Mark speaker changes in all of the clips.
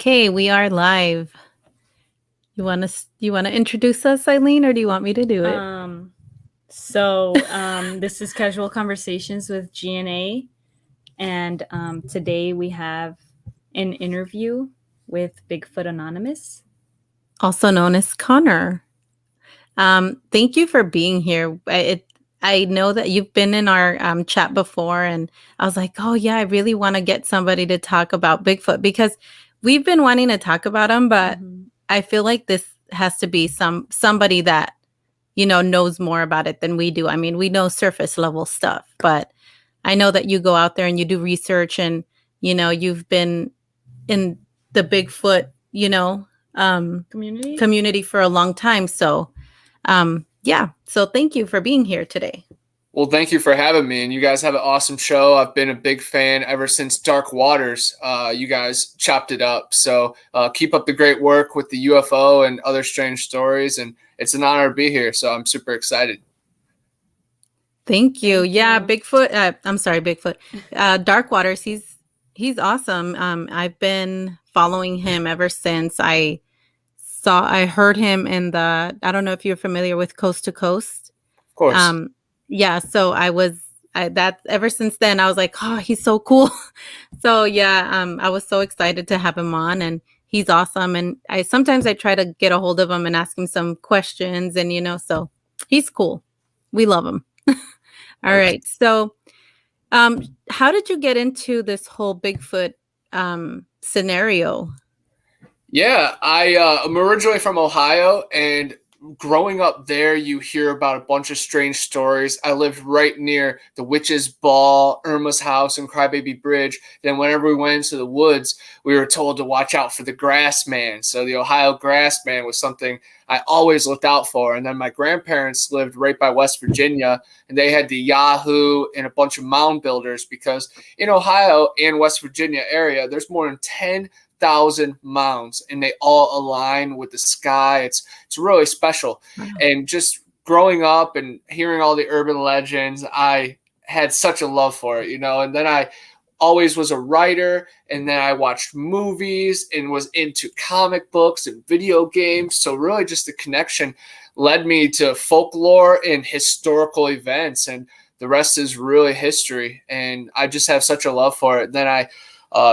Speaker 1: Okay, we are live. You want to introduce us, Eileen, or do you want me to do it?
Speaker 2: This is Casual Conversations with GNA, and today we have an interview with Bigfoot Anonymous.
Speaker 1: Also known as Connor. Thank you for being here. I know that you've been in our chat before, and I was like, oh yeah, I really want to get somebody to talk about Bigfoot because we've been wanting to talk about him, but I feel like this has to be somebody that knows more about it than we do. I mean, we know surface level stuff, but I know that you go out there and you do research, and you've been in the Bigfoot community for a long time. So so thank you for being here today.
Speaker 3: Well, thank you for having me, and you guys have an awesome show. I've been a big fan ever since Dark Waters. You guys chopped it up. So keep up the great work with the UFO and other strange stories, and it's an honor to be here. So I'm super excited.
Speaker 1: Thank you. Bigfoot. I'm sorry, Bigfoot. Dark Waters. He's awesome. I've been following him ever since I heard him in I don't know if you're familiar with Coast to Coast.
Speaker 3: Of course.
Speaker 1: So that ever since then, I was like, oh, he's so cool. So I was so excited to have him on, and he's awesome. And sometimes I try to get a hold of him and ask him some questions, and so he's cool. We love him. All right. So, how did you get into this whole Bigfoot scenario?
Speaker 3: Yeah, I'm originally from Ohio, and growing up there, you hear about a bunch of strange stories. I lived right near the Witch's Ball, Irma's house, and Crybaby Bridge. Then whenever we went into the woods, we were told to watch out for the grass man. So the Ohio grass man was something I always looked out for. And then my grandparents lived right by West Virginia, and they had the Yahoo and a bunch of mound builders, because in Ohio and West Virginia area, there's more than 10,000 mounds, and they all align with the sky. It's really special. Wow. And just growing up and hearing all the urban legends, I had such a love for it, and then I always was a writer, and then I watched movies and was into comic books and video games. So really just the connection led me to folklore and historical events, and the rest is really history. And I just have such a love for it. Then I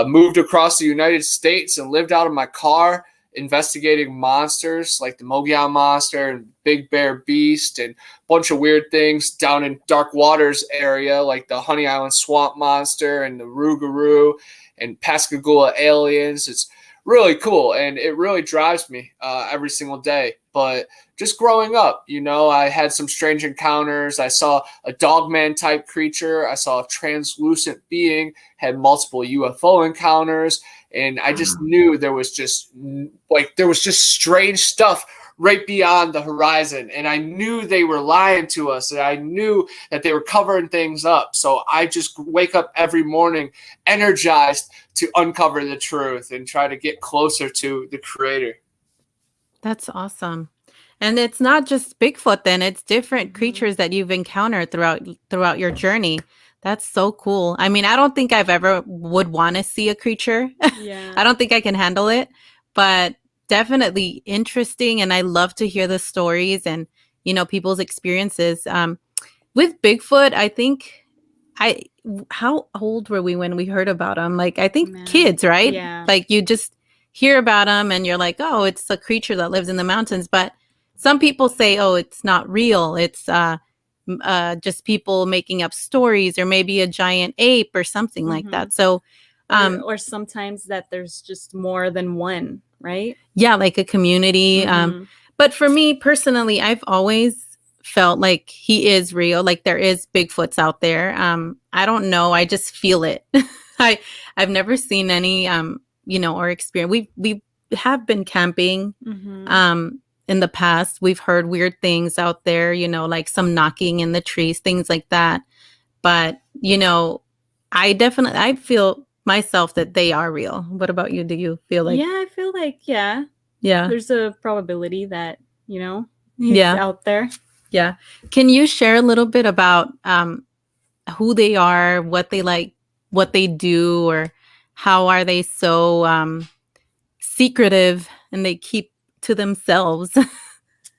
Speaker 3: moved across the United States and lived out of my car, investigating monsters like the Mogollon Monster and Big Bear Beast and a bunch of weird things down in Dark Waters area, like the Honey Island Swamp Monster and the Rougarou and Pascagoula aliens. It's really cool, and it really drives me every single day. But just growing up, I had some strange encounters. I saw a dogman type creature. I saw a translucent being, had multiple UFO encounters. And I just knew there was just strange stuff right beyond the horizon. And I knew they were lying to us, and I knew that they were covering things up. So I just wake up every morning energized to uncover the truth and try to get closer to the creator.
Speaker 1: That's awesome. And it's not just Bigfoot then, it's different creatures that you've encountered throughout your journey. That's so cool. I mean, I don't think I've ever would want to see a creature. Yeah. I don't think I can handle it, but definitely interesting. And I love to hear the stories and, people's experiences. With Bigfoot, I think how old were we when we heard about him? Like, I think kids, right? Yeah. Like you just hear about him and you're like, oh, it's a creature that lives in the mountains. But some people say, oh, it's not real. It's, just people making up stories, or maybe a giant ape or something like that. So,
Speaker 2: or sometimes that there's just more than one, right?
Speaker 1: Yeah, like a community. But for me personally, I've always felt like he is real. Like there is Bigfoots out there. I don't know. I just feel it. I've never seen any, or experience. We have been camping. In the past, we've heard weird things out there, like some knocking in the trees, things like that. But, I feel myself that they are real. What about you? Do you feel like?
Speaker 2: Yeah, I feel like, yeah. There's a probability that, he's out there.
Speaker 1: Yeah. Can you share a little bit about who they are, what they like, what they do, or how are they so secretive and they keep to themselves. Can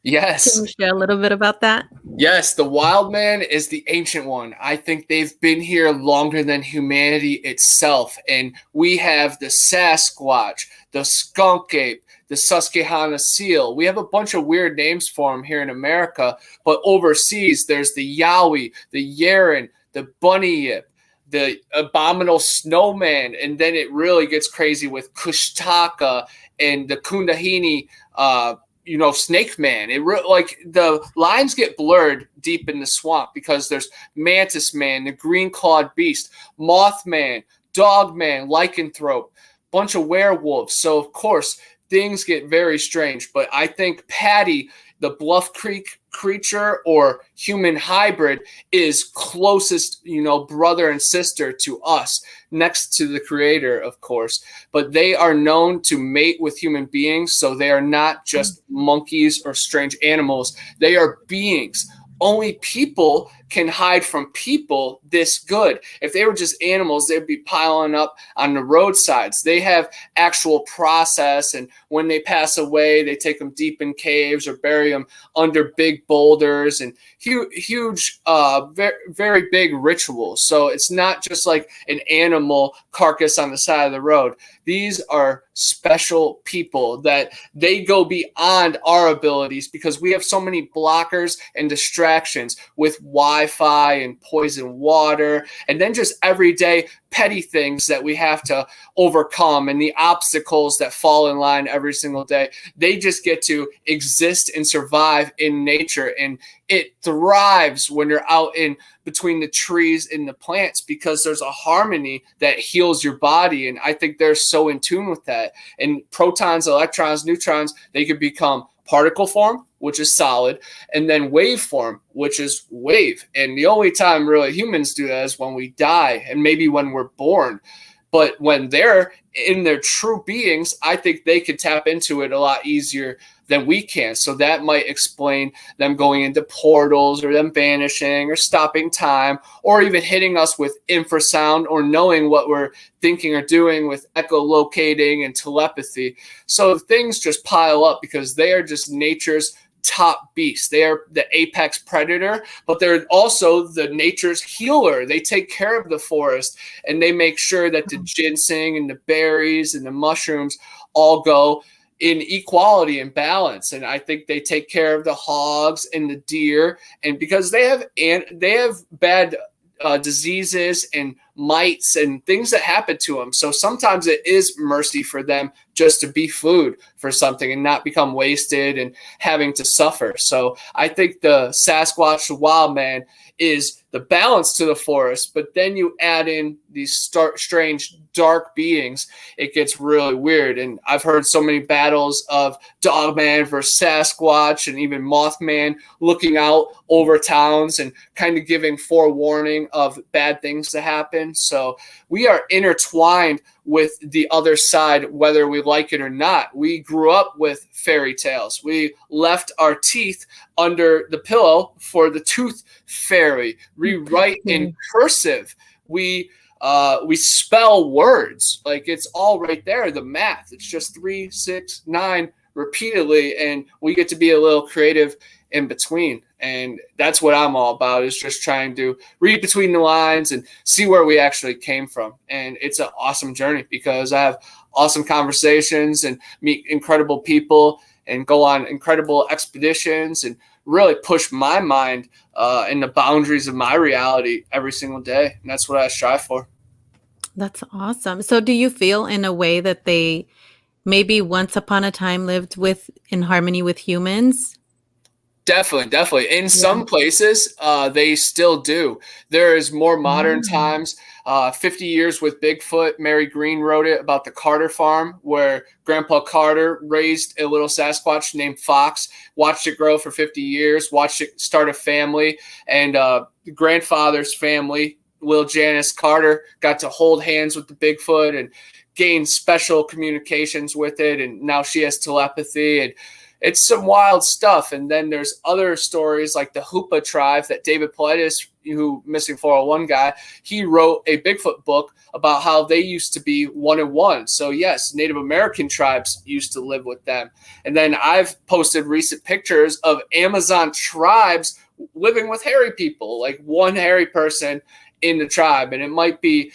Speaker 3: Yes.
Speaker 1: you share a little bit about that?
Speaker 3: Yes, the wild man is the ancient one. I think they've been here longer than humanity itself. And we have the Sasquatch, the skunk ape, the Susquehanna seal. We have a bunch of weird names for them here in America. But overseas, there's the Yowie, the Yeren, the bunny yip, the abominable snowman. And then it really gets crazy with Kushtaka and the Kundahini Snake Man. Like the lines get blurred deep in the swamp because there's Mantis Man, the Green Clawed Beast, Mothman, Dogman, Lycanthrope, bunch of werewolves. So of course things get very strange. But I think Patty, the Bluff Creek creature or human hybrid, is closest, brother and sister to us, next to the creator, of course. But they are known to mate with human beings, so they are not just monkeys or strange animals. They are beings. Only people can hide from people this good. If they were just animals, they'd be piling up on the roadsides. They have actual process, and when they pass away, they take them deep in caves or bury them under big boulders and huge, very, very big rituals. So it's not just like an animal carcass on the side of the road. These are special people that they go beyond our abilities because we have so many blockers and distractions with Wi-Fi and poison water, and then just everyday petty things that we have to overcome and the obstacles that fall in line every single day. They just get to exist and survive in nature, and it thrives when you're out in between the trees and the plants because there's a harmony that heals your body. And I think they're so in tune with that. And protons, electrons, neutrons, they could become particle form, which is solid, and then wave form, which is wave. And the only time really humans do that is when we die and maybe when we're born. But when they're in their true beings, I think they could tap into it a lot easier than we can. So that might explain them going into portals or them vanishing or stopping time or even hitting us with infrasound or knowing what we're thinking or doing with echolocating and telepathy. So things just pile up because they are just nature's top beast. They are the apex predator, but they're also the nature's healer. They take care of the forest and they make sure that the ginseng and the berries and the mushrooms all go in equality and balance. And I think they take care of the hogs and the deer, and because they have bad diseases and mites and things that happen to them. So sometimes it is mercy for them just to be food for something and not become wasted and having to suffer. So I think the Sasquatch, the wild man, is the balance to the forest, but then you add in these strange dark beings, it gets really weird. And I've heard so many battles of Dogman versus Sasquatch and even Mothman looking out over towns and kind of giving forewarning of bad things to happen. So we are intertwined with the other side, whether we like it or not. We grew up with fairy tales. We left our teeth under the pillow for the tooth fairy. We write in cursive. We spell words. Like, it's all right there, the math. It's just 3, 6, 9 repeatedly, and we get to be a little creative in between. And that's what I'm all about, is just trying to read between the lines and see where we actually came from. And it's an awesome journey because I have awesome conversations and meet incredible people and go on incredible expeditions and really push my mind in the boundaries of my reality every single day. And that's what I strive for.
Speaker 1: That's awesome. So do you feel in a way that they maybe once upon a time lived in harmony with humans?
Speaker 3: Definitely. In some places, they still do. There is more modern times. 50 Years with Bigfoot. Mary Green wrote it about the Carter farm, where Grandpa Carter raised a little Sasquatch named Fox, watched it grow for 50 years, watched it start a family, and the grandfather's family, Will Janice Carter, got to hold hands with the Bigfoot and gain special communications with it, and now she has telepathy, and it's some wild stuff. And then there's other stories like the Hoopa tribe that David Paulides, who missing 401 guy, he wrote a Bigfoot book about how they used to be 1-1. So yes, Native American tribes used to live with them. And then I've posted recent pictures of Amazon tribes living with hairy people, like one hairy person in the tribe. And it might be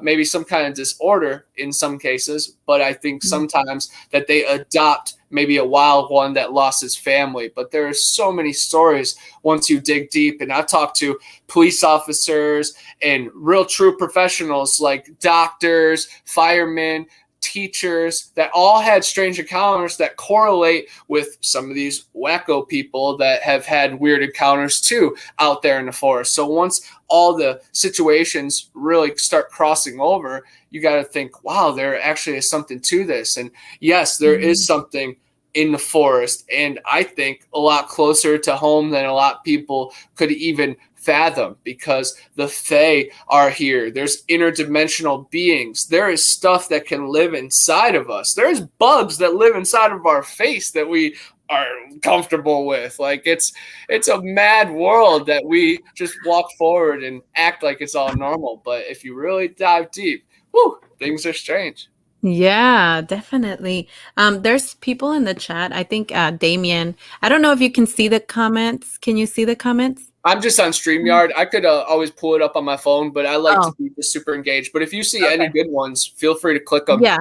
Speaker 3: maybe some kind of disorder in some cases, but I think sometimes that they adopt maybe a wild one that lost his family. But there are so many stories once you dig deep. And I've talked to police officers and real true professionals like doctors, firemen, teachers that all had strange encounters that correlate with some of these wacko people that have had weird encounters too out there in the forest. So once all the situations really start crossing over, you got to think, wow, there actually is something to this. And yes, there is something in the forest, and I think a lot closer to home than a lot of people could even fathom, because the Fae are here. There's interdimensional beings. There is stuff that can live inside of us. There's bugs that live inside of our face that we are comfortable with. Like it's a mad world that we just walk forward and act like it's all normal. But if you really dive deep, whew, things are strange.
Speaker 1: Yeah, definitely. There's people in the chat. I think Damien. I don't know if you can see the comments. Can you see the comments?
Speaker 3: I'm just on StreamYard. I could always pull it up on my phone, but I like to
Speaker 1: Oh,
Speaker 3: be just super engaged. But if you see any
Speaker 1: okay.
Speaker 3: good ones, feel free to click them.
Speaker 1: Yeah.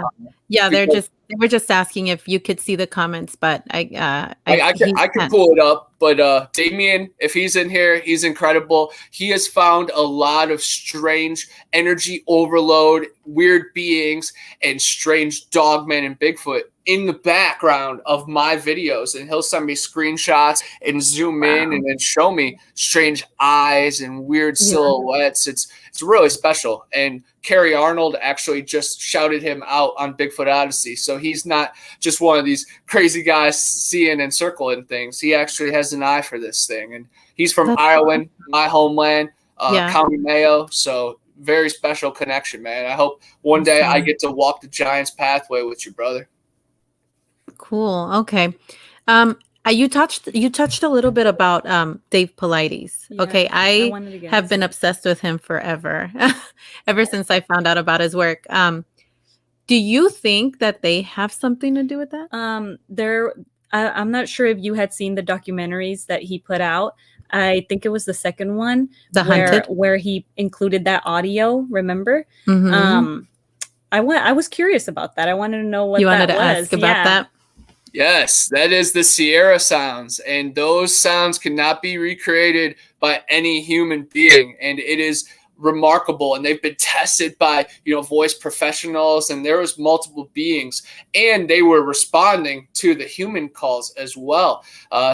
Speaker 1: Yeah,
Speaker 3: Because
Speaker 1: they were just asking if you could see the comments, but
Speaker 3: I
Speaker 1: he
Speaker 3: could
Speaker 1: can't.
Speaker 3: pull it up, but Damien, if he's in here, he's incredible. He has found a lot of strange energy overload, weird beings, and strange dogmen and Bigfoot in the background of my videos. And he'll send me screenshots and zoom in and then show me strange eyes and weird silhouettes. It's really special. And Kerry Arnold actually just shouted him out on Bigfoot Odyssey. So he's not just one of these crazy guys seeing and circling things. He actually has an eye for this thing. And he's from
Speaker 1: That's
Speaker 3: Ireland, my homeland,
Speaker 1: Yeah.
Speaker 3: County Mayo. So very special connection, man. I hope one day I
Speaker 1: Awesome.
Speaker 3: get to walk the Giants pathway with you, brother.
Speaker 1: Cool. Okay. You touched a little bit about Dave Pilates.
Speaker 2: Yeah,
Speaker 1: Okay,
Speaker 2: I
Speaker 1: I
Speaker 2: wanted to get
Speaker 1: have
Speaker 2: into
Speaker 1: been
Speaker 2: it.
Speaker 1: obsessed with him forever, ever since I found out about his work. Do you think that they have something to do with that?
Speaker 2: I'm not sure if you had seen the documentaries that he put out. I think it was the second one
Speaker 1: The Hunted?
Speaker 2: where he included that audio. Remember?
Speaker 1: Mhm.
Speaker 2: I was curious about that. I wanted to know what
Speaker 1: You wanted
Speaker 2: that
Speaker 1: to
Speaker 2: was.
Speaker 1: ask about that?
Speaker 3: Yes, that is the Sierra sounds, and those sounds cannot be recreated by any human being, and it is remarkable. And they've been tested by voice professionals, and there was multiple beings, and they were responding to the human calls as well.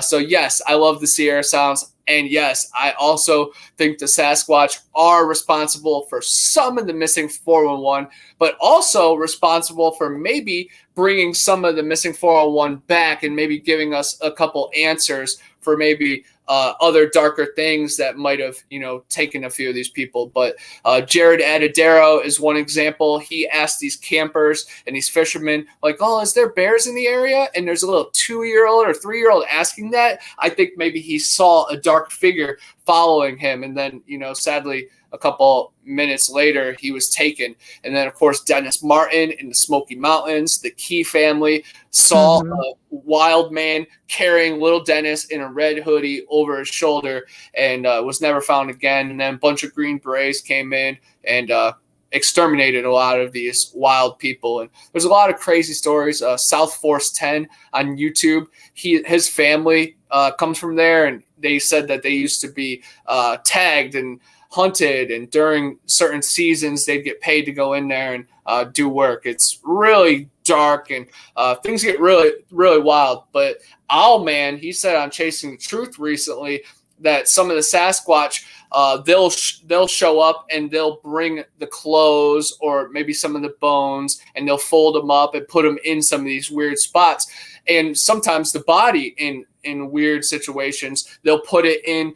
Speaker 3: So yes, I love the Sierra sounds. And yes, I also think the Sasquatch are responsible for some of the missing 411, but also responsible for maybe bringing some of the missing 401 back and maybe giving us a couple answers for maybe other darker things that might have, taken a few of these people. But Jared Adadero is one example. He asked these campers and these fishermen, like, oh, is there bears in the area? And there's a little 2-year-old or 3-year-old asking that. I think maybe he saw a dark figure following him. And then, sadly, a couple minutes later, he was taken. And then, of course, Dennis Martin in the Smoky Mountains, the Key family saw a wild man carrying little Dennis in a red hoodie over his shoulder and was never found again. And then a bunch of Green Berets came in and exterminated a lot of these wild people. And there's a lot of crazy stories. South Force 10 on YouTube, his family comes from there, and they said that they used to be tagged and hunted, and during certain seasons they'd get paid to go in there and do work. It's really dark, and things get really, really wild. But Owlman, he said on Chasing the Truth recently that some of the Sasquatch, they'll show up and they'll bring the clothes or maybe some of the bones, and they'll fold them up and put them in some of these weird spots. And sometimes the body in weird situations, they'll put it in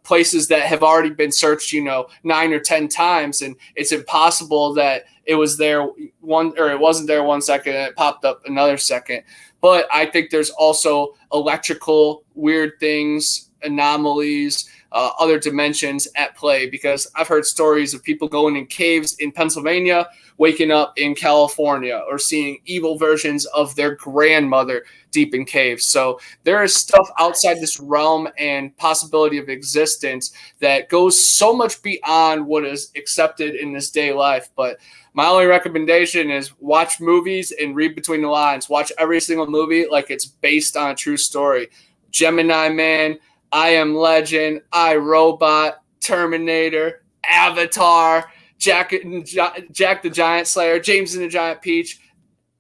Speaker 3: places that have already been searched, 9 or 10 times, and it's impossible that it was there it wasn't there 1 second and it popped up another second. But I think there's also electrical weird things, anomalies, other dimensions at play, because I've heard stories of people going in caves in Pennsylvania, waking up in California, or seeing evil versions of their grandmother deep in caves. So there is stuff outside this realm and possibility of existence that goes so much beyond what is accepted in this day life. But my only recommendation is watch movies and read between the lines. Watch every single movie like it's based on a true story. Gemini Man, I Am Legend, I, Robot, Terminator, Avatar, Jack the Giant Slayer, James and the Giant Peach,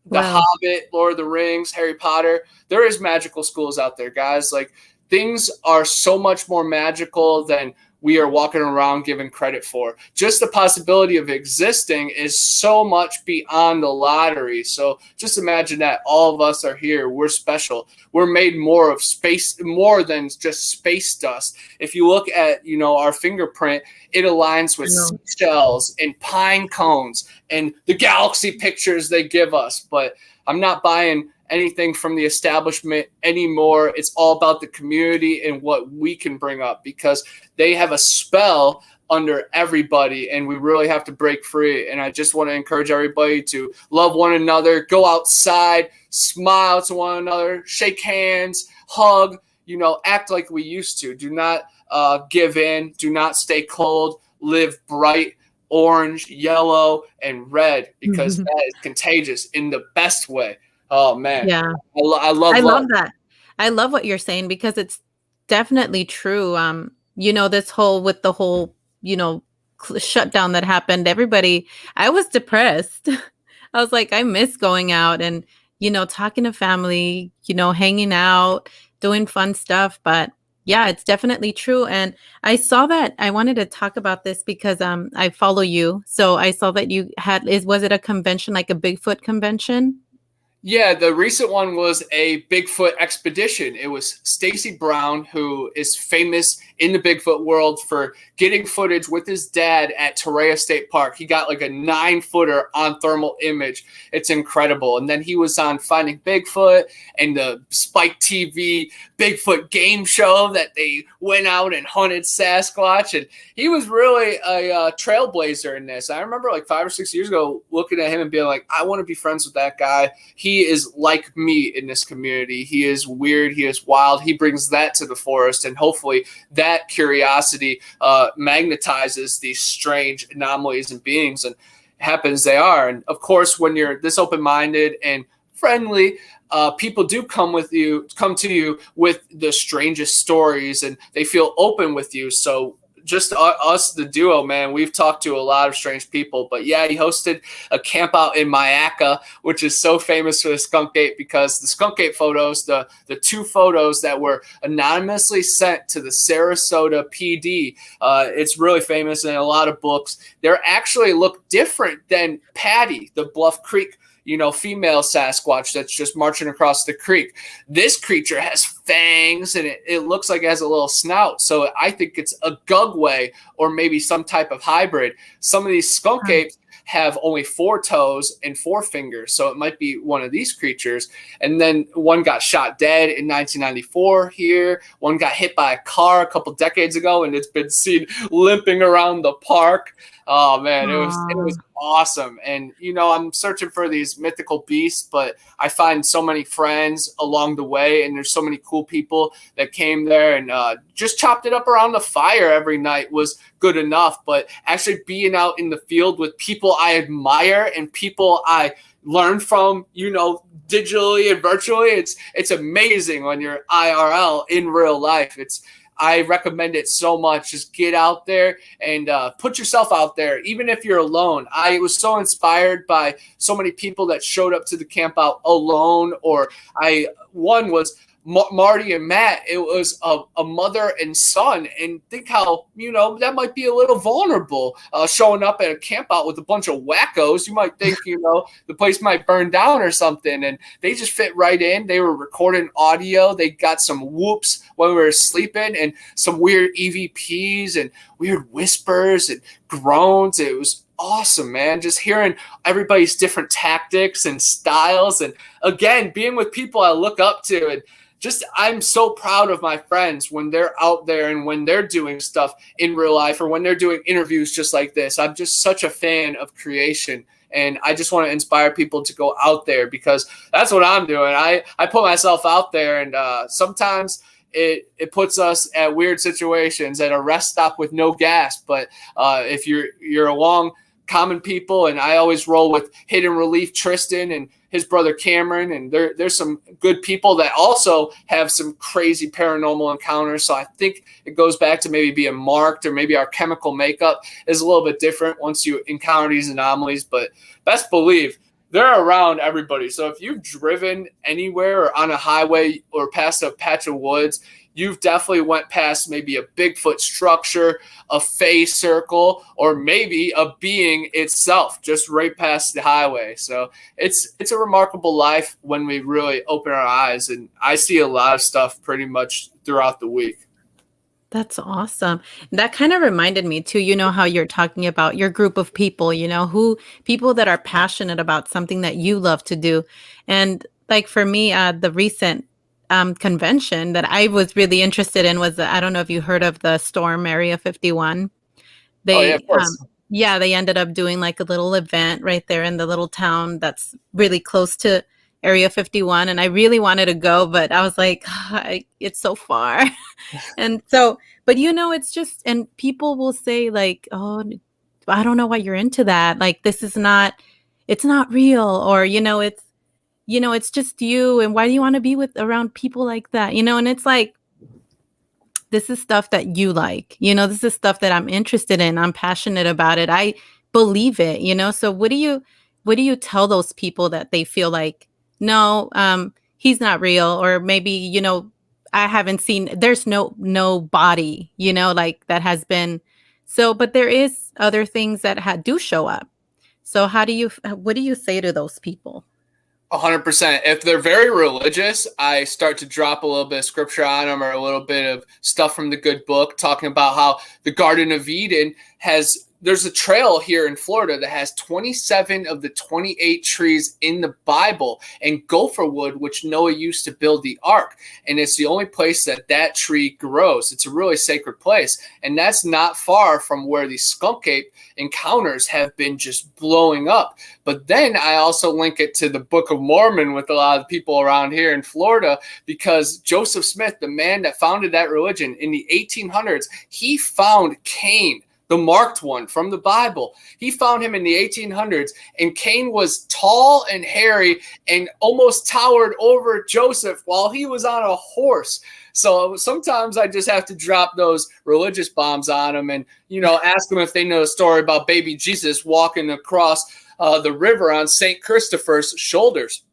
Speaker 3: The Hobbit, Lord of the Rings, Harry Potter. There is magical schools out there, guys. Like, things are so much more magical than we are walking around giving credit for. Just the possibility of existing is so much beyond the lottery. So just imagine that all of us are here. We're special. We're made more of space, more than just space dust. If you look at, our fingerprint, it aligns with seashells and pine cones and the galaxy pictures they give us. But I'm not buying anything from the establishment anymore. It's all about the community and what we can bring up, because they have a spell under everybody and we really have to break free. And I just want to encourage everybody to love one another, go outside, smile to one another, shake hands, hug, act like we used to. Do not give in, do not stay cold, live bright, orange, yellow, and red, because that is contagious in the best way. Oh man.
Speaker 1: Yeah.
Speaker 3: I love
Speaker 1: that. I love what you're saying, because it's definitely true. This whole shutdown that happened, I was depressed. I was like, I miss going out and, talking to family, hanging out, doing fun stuff. But yeah, it's definitely true. And I saw that. I wanted to talk about this because I follow you. So I saw that you was it a convention, like a Bigfoot convention?
Speaker 3: Yeah, the recent one was a Bigfoot expedition. It was Stacy Brown, who is famous in the Bigfoot world for getting footage with his dad at Torreya State Park. He got like a 9-footer on thermal image. It's incredible. And then he was on Finding Bigfoot and the Spike TV Bigfoot game show that they went out and hunted Sasquatch. And he was really a trailblazer in this. I remember like 5 or 6 years ago looking at him and being like, I want to be friends with that guy. He is like me in this community. He is weird. He is wild. He brings that to the forest. And hopefully that curiosity magnetizes these strange anomalies and beings, and happens they are. And of course, when you're this open-minded and friendly, people do come to you with the strangest stories, and they feel open with you. So just us, the duo, man, we've talked to a lot of strange people. But yeah, he hosted a camp out in Mayaca, which is so famous for the skunk gate, because the skunk gate photos, the 2 photos that were anonymously sent to the Sarasota PD, it's really famous in a lot of books. They actually look different than Patty, the Bluff Creek female Sasquatch that's just marching across the creek. This creature has fangs and it looks like it has a little snout. So I think it's a gugway or maybe some type of hybrid. Some of these skunk apes have only 4 toes and 4 fingers. So it might be one of these creatures. And then one got shot dead in 1994 here. One got hit by a car a couple decades ago, and it's been seen limping around the park. Oh man, it was awesome. And I'm searching for these mythical beasts, but I find so many friends along the way, and there's so many cool people that came there and just chopped it up around the fire every night was good enough. But actually being out in the field with people I admire and people I learn from, digitally and virtually, it's amazing when you're IRL in real life. I recommend it so much. Just get out there and put yourself out there, even if you're alone. I was so inspired by so many people that showed up to the camp out alone, or one was Marty and Matt. It was a mother and son, and think how that might be a little vulnerable showing up at a camp out with a bunch of wackos. You might think the place might burn down or something, and they just fit right in. They were recording audio. They got some whoops when we were sleeping, and some weird EVPs and weird whispers and groans. It was awesome, man. Just hearing everybody's different tactics and styles, and again being with people I look up to, and I'm so proud of my friends when they're out there and when they're doing stuff in real life or when they're doing interviews just like this. I'm just such a fan of creation. And I just want to inspire people to go out there because that's what I'm doing. I put myself out there, and sometimes it puts us at weird situations at a rest stop with no gas. But if you're along common people, and I always roll with Hidden Relief Tristan and his brother Cameron, and there's some good people that also have some crazy paranormal encounters. So I think it goes back to maybe being marked, or maybe our chemical makeup is a little bit different once you encounter these anomalies. But best believe they're around everybody. So if you've driven anywhere or on a highway or past a patch of woods, you've definitely went past maybe a Bigfoot structure, a Fey circle, or maybe a being itself just right past the highway. So it's a remarkable life when we really open our eyes. And I see a lot of stuff pretty much throughout the week.
Speaker 1: That's awesome. That kind of reminded me too, how you're talking about your group of people, people that are passionate about something that you love to do. And like for me, the recent convention that I was really interested in was, I don't know if you heard of the Storm Area 51. They,
Speaker 3: of course.
Speaker 1: They ended up doing like a little event right there in the little town that's really close to Area 51. And I really wanted to go, but I was like, it's so far. And so, but it's just, and people will say like, oh, I don't know why you're into that. Like, it's not real. Or, it's just you. And why do you want to be around people like that? And it's like, this is stuff that you like, this is stuff that I'm interested in. I'm passionate about it. I believe it, so what do you tell those people that they feel like, no, he's not real, or maybe, I haven't seen, there's no body, like that has been, so, but there is other things that do show up. So what do you say to those people?
Speaker 3: 100%. If they're very religious, I start to drop a little bit of scripture on them, or a little bit of stuff from the good book, talking about how the Garden of Eden there's a trail here in Florida that has 27 of the 28 trees in the Bible, and gopher wood, which Noah used to build the ark. And it's the only place that tree grows. It's a really sacred place. And that's not far from where the skunk ape encounters have been just blowing up. But then I also link it to the Book of Mormon with a lot of people around here in Florida, because Joseph Smith, the man that founded that religion in the 1800s, he found Cain, the marked one from the Bible. He found him in the 1800s, and Cain was tall and hairy and almost towered over Joseph while he was on a horse. So sometimes I just have to drop those religious bombs on them and, ask them if they know a story about baby Jesus walking across the river on St. Christopher's shoulders.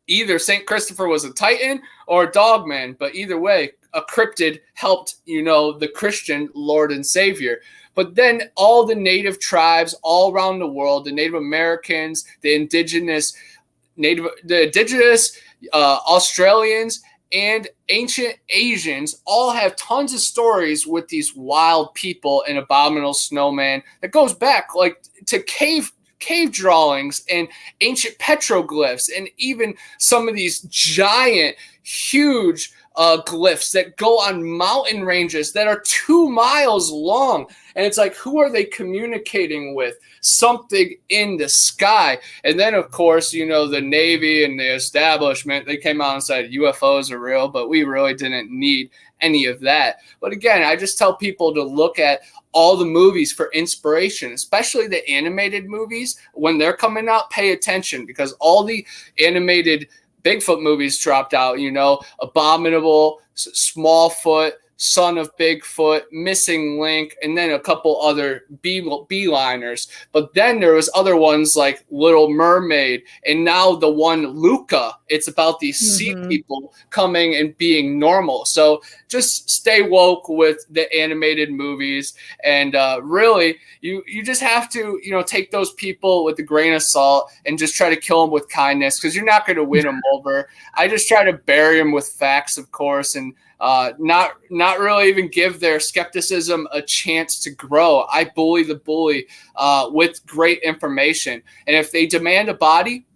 Speaker 3: Either St. Christopher was a Titan or a dogman, but either way, a cryptid helped, the Christian Lord and Savior. But then all the native tribes all around the world, the Native Americans, the indigenous Australians, and ancient Asians all have tons of stories with these wild people and abominable snowman that goes back like to cave drawings and ancient petroglyphs, and even some of these giant, huge glyphs that go on mountain ranges that are 2 miles long. And it's like, who are they communicating with? Something in the sky. And then, of course, the Navy and the establishment, they came out and said UFOs are real, but we really didn't need any of that. But again, I just tell people to look at all the movies for inspiration, especially the animated movies. When they're coming out, pay attention, because all the animated Bigfoot movies dropped out, Abominable, Smallfoot, Son of Bigfoot, Missing Link, and then a couple other B-liners. But then there was other ones like Little Mermaid, and now the one Luca. It's about these sea people coming and being normal. So just stay woke with the animated movies, and really, you just have to take those people with a grain of salt and just try to kill them with kindness, because you're not going to win them over. I just try to bury them with facts, of course, and not really even give their skepticism a chance to grow. I bully the bully with great information. And if they demand a body,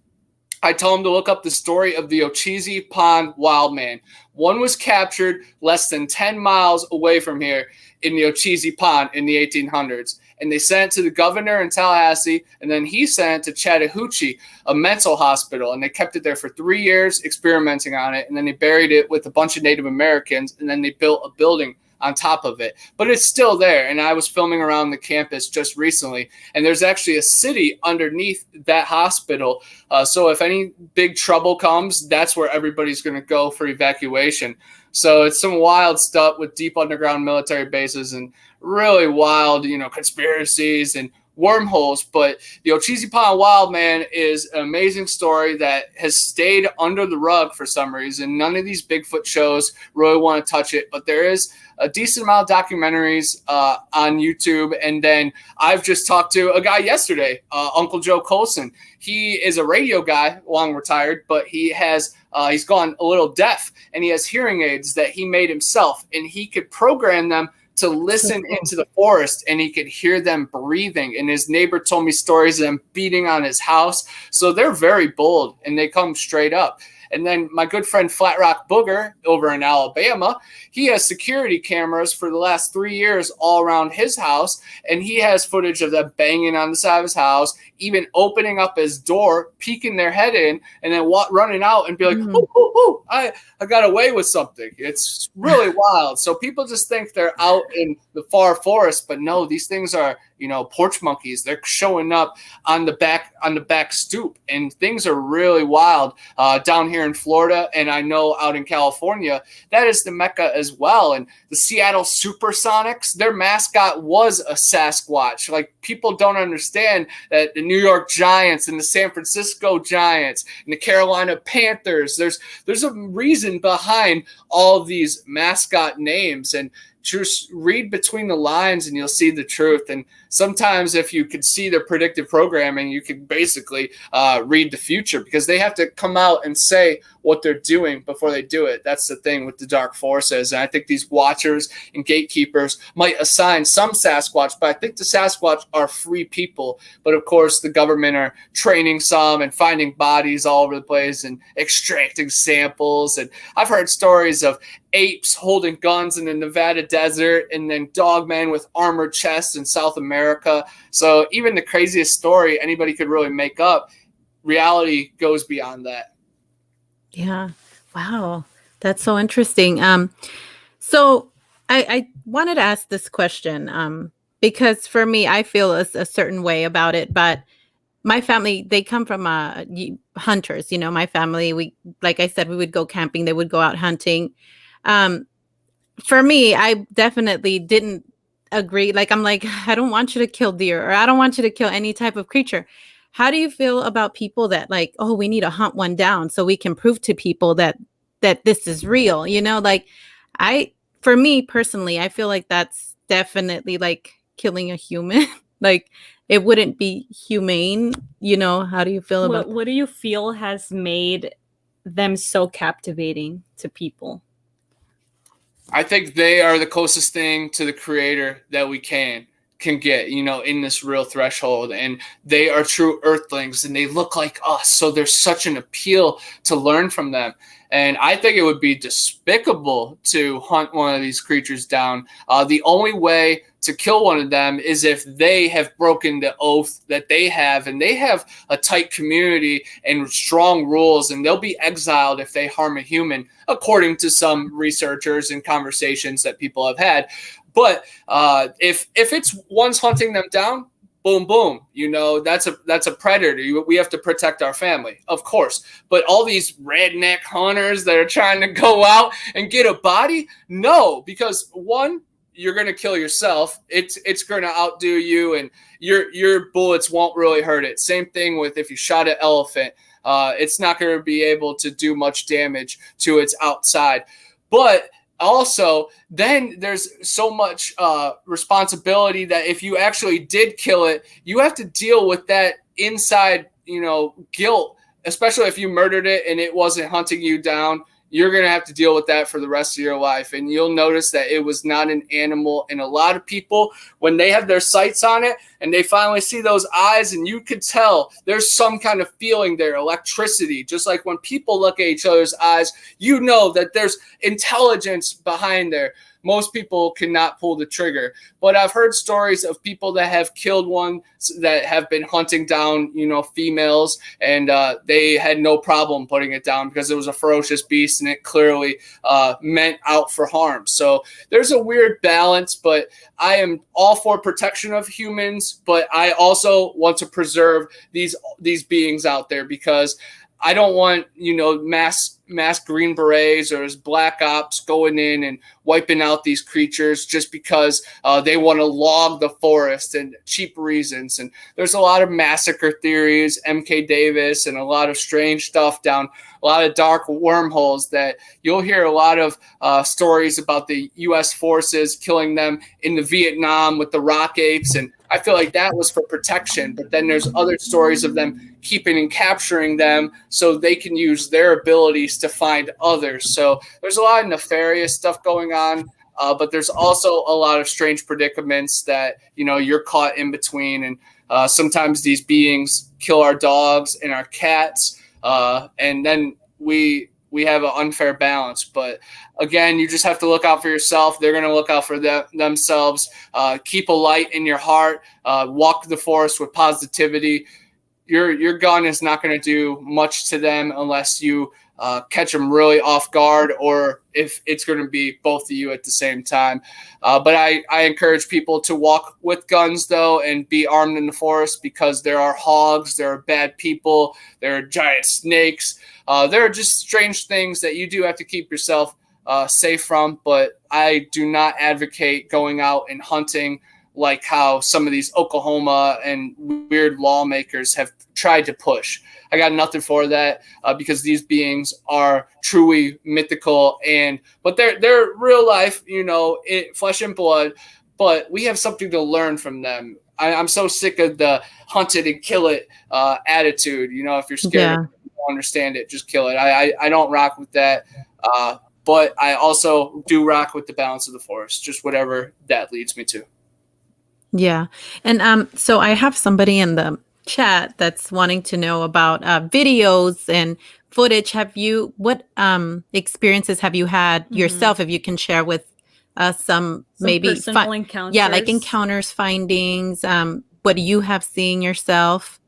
Speaker 3: I tell them to look up the story of the Ocheesee Pond Wildman. One was captured less than 10 miles away from here in the Ocheesee Pond in the 1800s. And they sent it to the governor in Tallahassee, and then he sent it to Chattahoochee, a mental hospital. And they kept it there for 3 years experimenting on it. And then they buried it with a bunch of Native Americans, and then they built a building on top of it. But it's still there. And I was filming around the campus just recently, and there's actually a city underneath that hospital. So if any big trouble comes, that's where everybody's going to go for evacuation. So it's some wild stuff with deep underground military bases and really wild, conspiracies and wormholes. But the Ocheesee Pond Wildman is an amazing story that has stayed under the rug for some reason. None of these Bigfoot shows really want to touch it, but there is a decent amount of documentaries on YouTube. And then I've just talked to a guy yesterday, Uncle Joe Colson. He is a radio guy, long retired, but he's gone a little deaf, and he has hearing aids that he made himself, and he could program them to listen into the forest, and he could hear them breathing. And his neighbor told me stories of them beating on his house. So they're very bold, and they come straight up. And then my good friend Flat Rock Booger over in Alabama, he has security cameras for the last 3 years all around his house. And he has footage of them banging on the side of his house, even opening up his door, peeking their head in, and then running out and be like, ooh, I got away with something. It's really wild. So people just think they're out in the far forest, but no, these things are, porch monkeys. They're showing up on the back stoop, and things are really wild down here in Florida. And I know out in California, that is the Mecca as well. And the Seattle Supersonics, their mascot was a Sasquatch. Like, people don't understand that the New York Giants and the San Francisco Giants and the Carolina Panthers, there's a reason behind all of these mascot names. And just read between the lines and you'll see the truth. And sometimes if you could see their predictive programming, you could basically read the future, because they have to come out and say what they're doing before they do it. That's the thing with the dark forces. And I think these watchers and gatekeepers might assign some Sasquatch, but I think the Sasquatch are free people. But of course, the government are training some and finding bodies all over the place and extracting samples. And I've heard stories of apes holding guns in the Nevada desert, and then dogmen with armored chests in South America. So even the craziest story anybody could really make up, reality goes beyond that.
Speaker 1: Yeah. Wow. That's so interesting. So I wanted to ask this question because for me, I feel a certain way about it, but my family, they come from hunters. My family, like I said, we would go camping. They would go out hunting. For me, I definitely didn't agree. Like, I'm like, I don't want you to kill deer, or I don't want you to kill any type of creature. How do you feel about people that like, oh, we need to hunt one down so we can prove to people that this is real? For me personally, I feel like that's definitely like killing a human. Like, it wouldn't be humane. How do you feel about
Speaker 2: what do you feel has made them so captivating to people?
Speaker 3: I think they are the closest thing to the creator that we can get, in this real threshold. And they are true earthlings, and they look like us. So there's such an appeal to learn from them. And I think it would be despicable to hunt one of these creatures down. The only way to kill one of them is if they have broken the oath that they have, and they have a tight community and strong rules, and they'll be exiled if they harm a human, according to some researchers and conversations that people have had. But if it's one's hunting them down, boom, boom, that's a predator. We have to protect our family, of course. But all these redneck hunters that are trying to go out and get a body, no, because one, you're going to kill yourself. It's going to outdo you, and your bullets won't really hurt it. Same thing with if you shot an elephant. It's not going to be able to do much damage to its outside. But also, then there's so much responsibility that if you actually did kill it, you have to deal with that inside, guilt, especially if you murdered it and it wasn't hunting you down. you're going to have to deal with that for the rest of your life. And you'll notice that it was not an animal. And a lot of people, when they have their sights on it and they finally see those eyes, and you could tell there's some kind of feeling there, electricity, just like when people look at each other's eyes, you know that there's intelligence behind there. Most people cannot pull the trigger, but I've heard stories of people that have killed one that have been hunting down, females, and they had no problem putting it down because it was a ferocious beast and it clearly meant out for harm. So there's a weird balance, but I am all for protection of humans, but I also want to preserve these beings out there, because I don't want, mass Green Berets or Black Ops going in and wiping out these creatures just because they want to log the forest and cheap reasons. And there's a lot of massacre theories, MK Davis, and a lot of strange stuff down a lot of dark wormholes that you'll hear a lot of stories about the U.S. forces killing them in the Vietnam with the rock apes. And I feel like that was for protection. But then there's other stories of them keeping and capturing them so they can use their abilities to find others. So there's a lot of nefarious stuff going on. But there's also a lot of strange predicaments that, you're caught in between. And sometimes these beings kill our dogs and our cats. And then we have an unfair balance. But again, you just have to look out for yourself. They're going to look out for themselves. Keep a light in your heart. Walk the forest with positivity. Your gun is not going to do much to them unless you catch them really off guard, or if it's going to be both of you at the same time. But I encourage people to walk with guns, though, and be armed in the forest, because there are hogs, there are bad people, there are giant snakes. There are just strange things that you do have to keep yourself safe from. But I do not advocate going out and hunting like how some of these Oklahoma and weird lawmakers have tried to push. I got nothing for that because these beings are truly mythical, but they're real life, flesh and blood. But we have something to learn from them. I'm so sick of the hunt it and kill it attitude. If you're scared, you don't understand it, just kill it. I don't rock with that. But I also do rock with the balance of the forest, just whatever that leads me to.
Speaker 1: Yeah. And so I have somebody in the chat that's wanting to know about videos and footage. What experiences have you had yourself, if you can share with us some maybe
Speaker 2: personal encounters?
Speaker 1: Yeah, like encounters, findings. What do you have seeing yourself?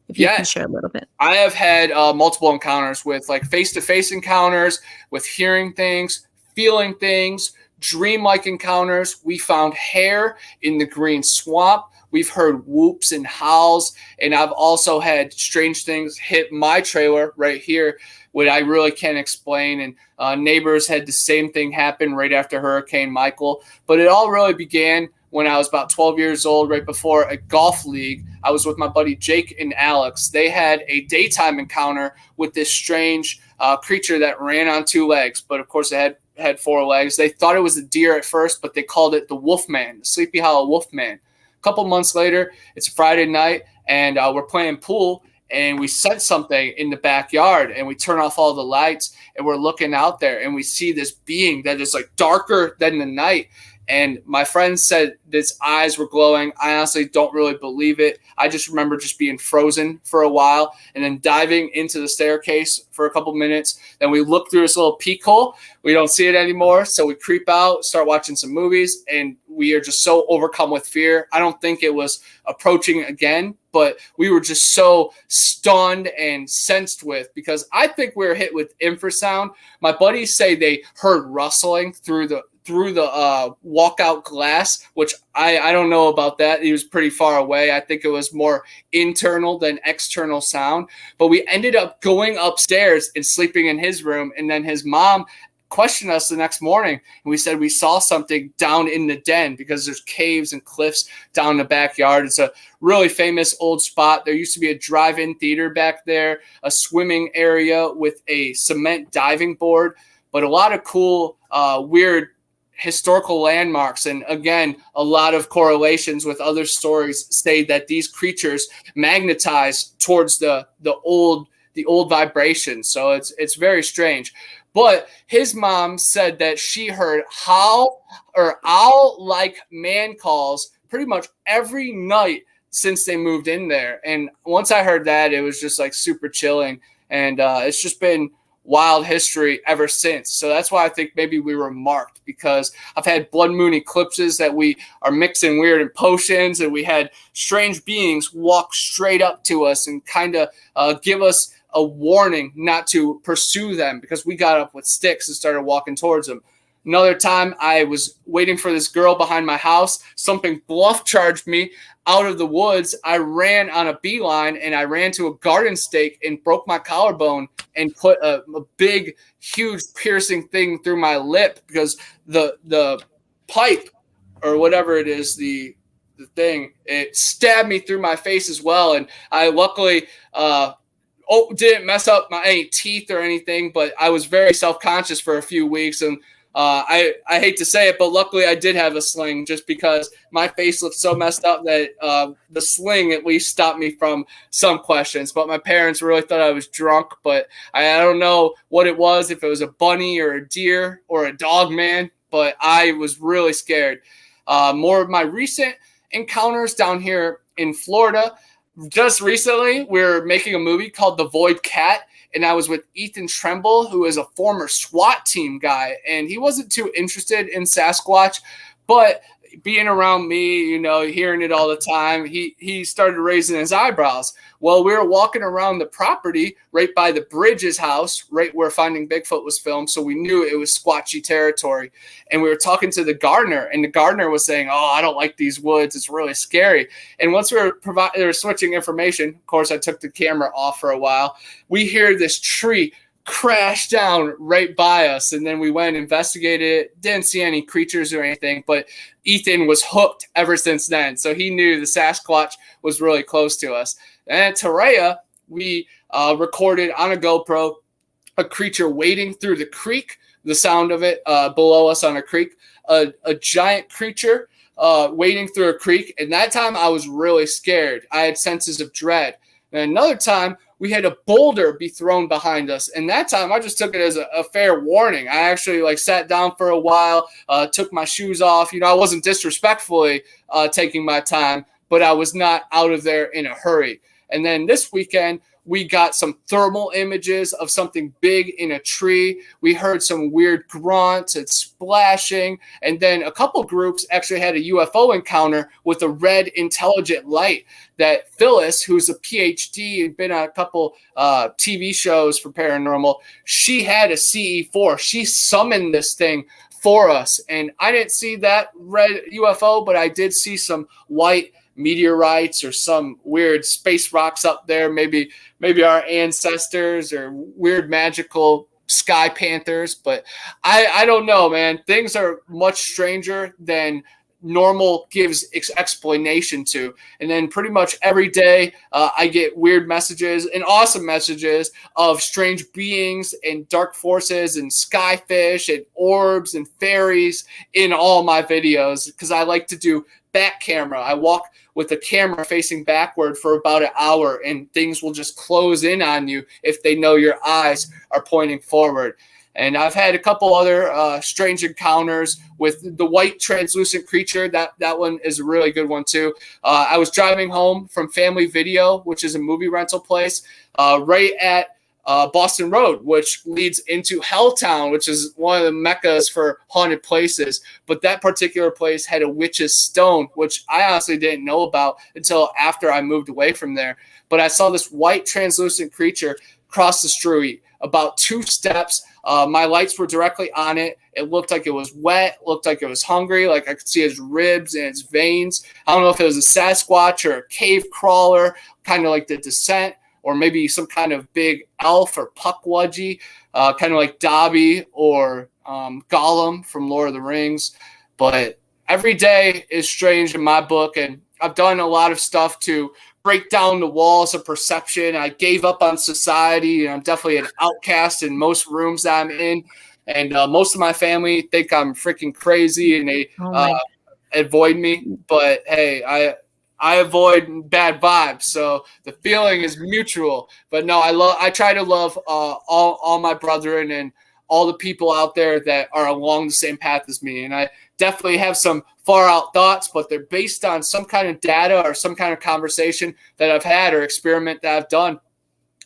Speaker 1: If you can share a little bit.
Speaker 3: I have had multiple encounters with like face-to-face encounters, with hearing things, feeling things, dream-like encounters. We found hair in the green swamp. We've heard whoops and howls. And I've also had strange things hit my trailer right here, what I really can't explain. And neighbors had the same thing happen right after Hurricane Michael. But it all really began when I was about 12 years old, right before a golf league. I was with my buddy Jake and Alex. They had a daytime encounter with this strange creature that ran on two legs. But of course, it had four legs. They thought it was a deer at first, but they called it the Wolfman, the Sleepy Hollow Wolfman. A couple months later, it's a Friday night, and we're playing pool, and we sense something in the backyard, and we turn off all the lights, and we're looking out there, and we see this being that is like darker than the night. And my friend said its eyes were glowing. I honestly don't really believe it. I just remember just being frozen for a while and then diving into the staircase for a couple minutes. Then we look through this little peek hole. We don't see it anymore. So we creep out, start watching some movies, and we are just so overcome with fear. I don't think it was approaching again, but we were just so stunned and sensed with, because I think we were hit with infrasound. My buddies say they heard rustling through the walkout glass, which I don't know about that. He was pretty far away. I think it was more internal than external sound. But we ended up going upstairs and sleeping in his room. And then his mom questioned us the next morning. And we said we saw something down in the den, because there's caves and cliffs down in the backyard. It's a really famous old spot. There used to be a drive-in theater back there, a swimming area with a cement diving board, but a lot of cool, weird historical landmarks. And again, a lot of correlations with other stories say that these creatures magnetize towards the old vibration. So it's very strange. But his mom said that she heard owl-like man calls pretty much every night since they moved in there. And once I heard that, it was just like super chilling. And it's just been wild history ever since. So that's why I think maybe we were marked, because I've had blood moon eclipses that we are mixing weird in potions, and we had strange beings walk straight up to us and kind of give us a warning not to pursue them, because we got up with sticks and started walking towards them. Another time I was waiting for this girl behind my house. Something bluff charged me out of the woods. I ran on a beeline, and I ran to a garden stake and broke my collarbone and put a big, huge piercing thing through my lip, because the pipe or whatever it is, the thing, it stabbed me through my face as well. And I luckily didn't mess up any teeth or anything, but I was very self-conscious for a few weeks. And I hate to say it, but luckily I did have a sling, just because my face looked so messed up that the sling at least stopped me from some questions. But my parents really thought I was drunk, but I don't know what it was, if it was a bunny or a deer or a dog man, but I was really scared. More of my recent encounters down here in Florida. Just recently, we're making a movie called The Void Cat, and I was with Ethan Tremble, who is a former SWAT team guy, and he wasn't too interested in Sasquatch, but being around me, hearing it all the time, he started raising his eyebrows. Well, we were walking around the property right by the Bridges house, right where Finding Bigfoot was filmed, so we knew it was Squatchy territory. And we were talking to the gardener, and the gardener was saying, "Oh, I don't like these woods. It's really scary." And once they were switching information, of course, I took the camera off for a while. We hear this tree crashed down right by us, and then we went and investigated it. Didn't see any creatures or anything, but Ethan was hooked ever since then, so he knew the Sasquatch was really close to us. And at Torreya, we recorded on a GoPro a creature wading through the creek, the sound of it below us on a creek, a giant creature wading through a creek, and that time I was really scared. I had senses of dread. And another time, we had a boulder be thrown behind us. And that time, I just took it as a fair warning. I actually sat down for a while, took my shoes off. I wasn't disrespectfully taking my time, but I was not out of there in a hurry. And then this weekend, we got some thermal images of something big in a tree. We heard some weird grunts and splashing. And then a couple groups actually had a UFO encounter with a red intelligent light that Phyllis, who's a PhD and been on a couple TV shows for paranormal, she had a CE4. She summoned this thing for us. And I didn't see that red UFO, but I did see some white meteorites or some weird space rocks up there, maybe our ancestors or weird magical sky panthers. But I don't know, man. Things are much stranger than normal gives explanation to. And then pretty much every day I get weird messages and awesome messages of strange beings and dark forces and skyfish and orbs and fairies in all my videos, because I like to do back camera. I walk with the camera facing backward for about an hour, and things will just close in on you if they know your eyes are pointing forward. And I've had a couple other strange encounters with the white translucent creature. That one is a really good one too. I was driving home from Family Video, which is a movie rental place, right at Boston Road, which leads into Helltown, which is one of the meccas for haunted places. But that particular place had a witch's stone, which I honestly didn't know about until after I moved away from there. But I saw this white translucent creature cross the street about 2 steps. My lights were directly on it. It looked like it was wet, looked like it was hungry, like I could see its ribs and its veins. I don't know if it was a Sasquatch or a cave crawler, kind of like The Descent, or maybe some kind of big elf or puckwudgie, kind of like Dobby or Gollum from Lord of the Rings. But every day is strange in my book, and I've done a lot of stuff to break down the walls of perception. I gave up on society, and I'm definitely an outcast in most rooms that I'm in. And most of my family think I'm freaking crazy, and they avoid me. But hey, I avoid bad vibes, so the feeling is mutual. But no, I try to love all my brethren and all the people out there that are along the same path as me. And I definitely have some far out thoughts, but they're based on some kind of data or some kind of conversation that I've had or experiment that I've done.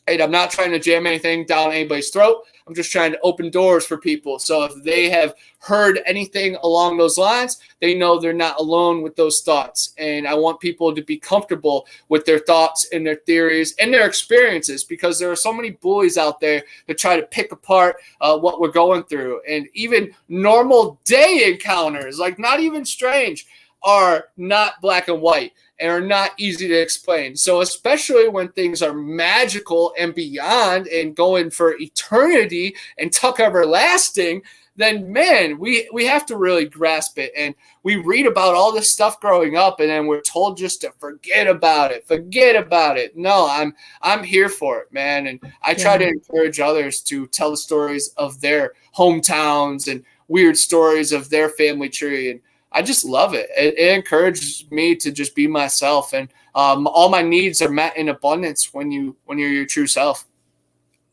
Speaker 3: And I'm not trying to jam anything down anybody's throat. I'm just trying to open doors for people. So if they have heard anything along those lines, they know they're not alone with those thoughts. And I want people to be comfortable with their thoughts and their theories and their experiences, because there are so many bullies out there that try to pick apart what we're going through. And even normal day encounters, like not even strange, are not black and white and are not easy to explain. So especially when things are magical and beyond and going for eternity and tuck everlasting, then man, we have to really grasp it. And we read about all this stuff growing up, and then we're told just to forget about it. No, I'm here for it, man. And I try to encourage others to tell the stories of their hometowns and weird stories of their family tree. And I just love it. It encourages me to just be myself, and all my needs are met in abundance when you're your true self.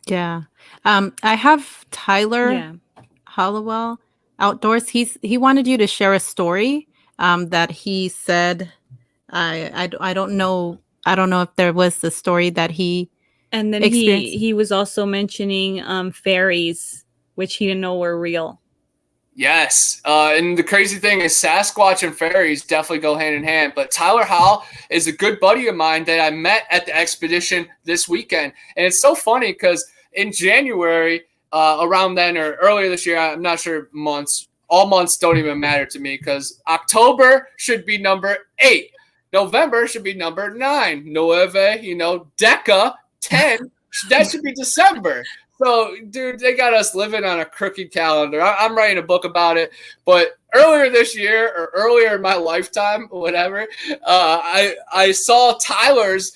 Speaker 1: Yeah. I have Tyler Hollowell Outdoors. He wanted you to share a story that he said. I don't know. I don't know if there was a story that he
Speaker 2: And then he was also mentioning fairies, which he didn't know were real.
Speaker 3: Yes. And the crazy thing is Sasquatch and fairies definitely go hand in hand. But Tyler Howell is a good buddy of mine that I met at the expedition this weekend. And it's so funny because in January, around then or earlier this year, I'm not sure months, all months don't even matter to me, because October should be number 8. November should be number 9. Nueve, Deca, 10. That should be December. So, dude, they got us living on a crooked calendar. I'm writing a book about it. But earlier this year, or earlier in my lifetime, whatever, I saw Tyler's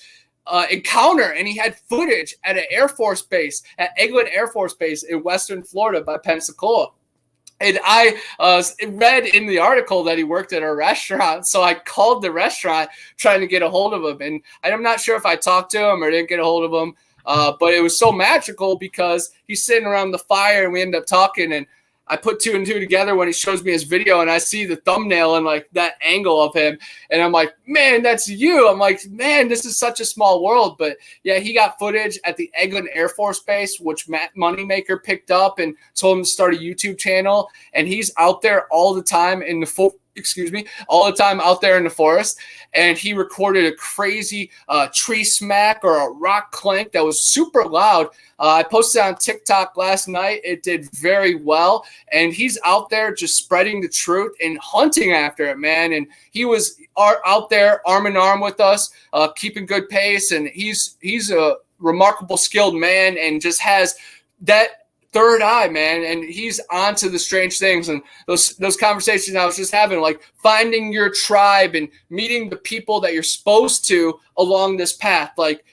Speaker 3: encounter, and he had footage at an Air Force base, at Eglin Air Force Base in Western Florida by Pensacola. And I read in the article that he worked at a restaurant. So I called the restaurant trying to get a hold of him. And I'm not sure if I talked to him or didn't get a hold of him. But it was so magical because he's sitting around the fire and we end up talking, and I put 2 and 2 together when he shows me his video, and I see the thumbnail and like that angle of him. And I'm like, man, that's you. I'm like, man, this is such a small world. But yeah, he got footage at the Eglin Air Force Base, which Matt Moneymaker picked up and told him to start a YouTube channel. And he's out there all the time in the all the time out there in the forest. And he recorded a crazy tree smack or a rock clank that was super loud. I posted on TikTok last night. It did very well. And he's out there just spreading the truth and hunting after it, man. And he was out there arm in arm with us, keeping good pace. And he's a remarkable skilled man and just has that third eye, man, and he's on to the strange things. And those conversations I was just having, like finding your tribe and meeting the people that you're supposed to along this path. Like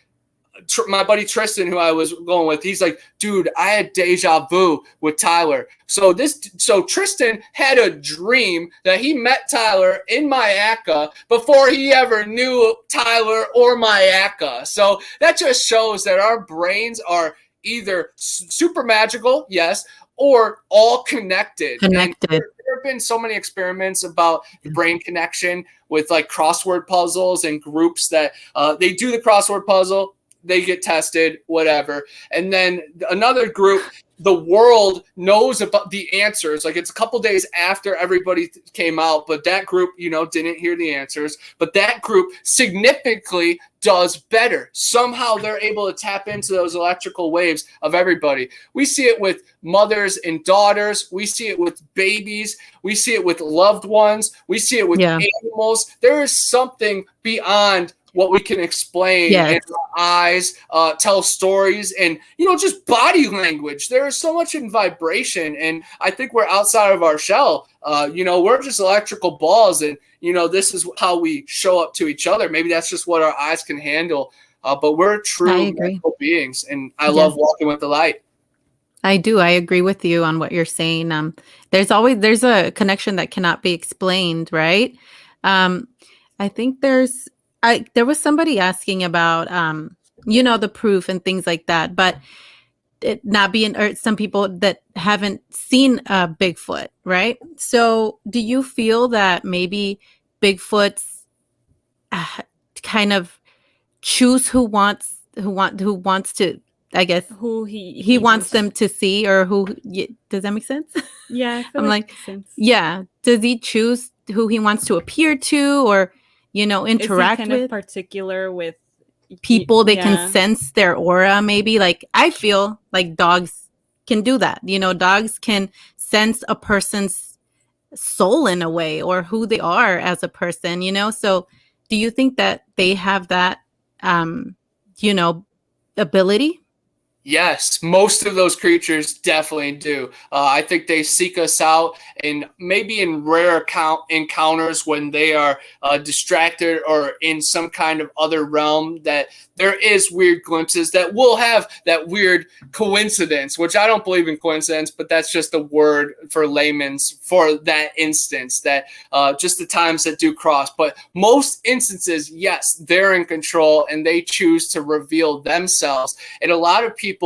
Speaker 3: my buddy Tristan, who I was going with, he's like, dude, I had deja vu with Tyler. So Tristan had a dream that he met Tyler in Mayaca before he ever knew Tyler or Mayaca. So that just shows that our brains are either super magical, yes, or all connected. And there have been so many experiments about the brain connection with like crossword puzzles and groups that they do the crossword puzzle, they get tested, whatever. And then another group, the world knows about the answers. Like it's a couple days after everybody came out, but that group, didn't hear the answers. But that group significantly does better. Somehow they're able to tap into those electrical waves of everybody. We see it with mothers and daughters. We see it with babies. We see it with loved ones. We see it with animals. There is something beyond what we can explain, and our eyes tell stories, and just body language. There is so much in vibration, and I think we're outside of our shell. We're just electrical balls, and this is how we show up to each other. Maybe that's just what our eyes can handle, but we're true magical beings, and I love walking with the light.
Speaker 1: I do. I agree with you on what you're saying. There's a connection that cannot be explained, right? I think there was somebody asking about, the proof and things like that. But it not being, or some people that haven't seen Bigfoot, right? So do you feel that maybe Bigfoot's uh, kind of choose who wants to, I guess
Speaker 2: Who
Speaker 1: he wants them to see, or does that make sense?
Speaker 2: Yeah, I feel
Speaker 1: I'm
Speaker 2: like
Speaker 1: like,
Speaker 2: it makes sense.
Speaker 1: yeah, does he choose who he wants to appear to, or
Speaker 2: Is he
Speaker 1: interact
Speaker 2: kind of
Speaker 1: with
Speaker 2: particular with
Speaker 1: people? They can
Speaker 2: yeah.
Speaker 1: sense their aura, maybe. Like, I feel like dogs can do that. Dogs can sense a person's soul in a way, or who they are as a person. So do you think that they have that um you know ability?
Speaker 3: Yes, most of those creatures definitely do. I think they seek us out, and maybe in rare encounters when they are distracted or in some kind of other realm, that there is weird glimpses that will have that weird coincidence, which I don't believe in coincidence, but that's just a word for layman's for that instance, that just the times that do cross. But most instances, yes, they're in control and they choose to reveal themselves. And a lot of people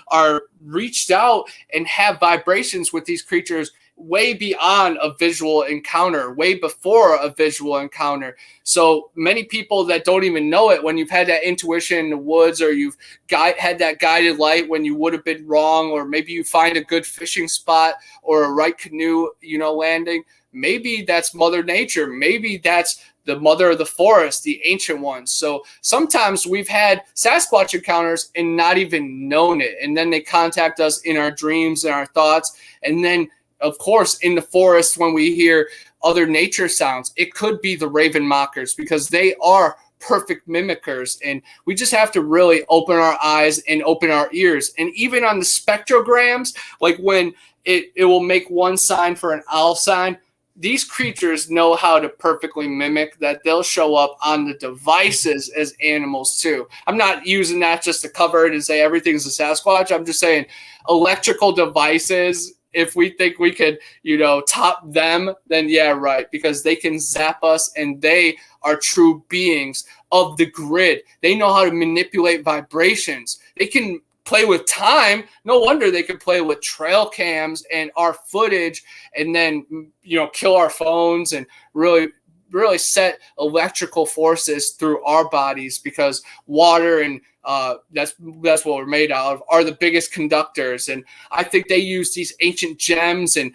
Speaker 3: are reached out and have vibrations with these creatures way beyond a visual encounter, way before a visual encounter. So many people that don't even know it, when you've had that intuition in the woods, or you've had that guided light when you would have been wrong, or maybe you find a good fishing spot or a right canoe, landing, maybe that's Mother Nature. Maybe that's the mother of the forest, the ancient ones. So sometimes we've had Sasquatch encounters and not even known it. And then they contact us in our dreams and our thoughts. And then, of course, in the forest, when we hear other nature sounds, it could be the raven mockers, because they are perfect mimickers. And we just have to really open our eyes and open our ears. And even on the spectrograms, like when it will make one sign for an owl sign, these creatures know how to perfectly mimic that. They'll show up on the devices as animals too. I'm not using that just to cover it and say everything's a Sasquatch. I'm just saying electrical devices, if we think we could, top them, then yeah, right. Because they can zap us, and they are true beings of the grid. They know how to manipulate vibrations. They can play with time. No wonder they could play with trail cams and our footage, and then kill our phones and really set electrical forces through our bodies, because water and that's what we're made out of, are the biggest conductors. And I think they use these ancient gems and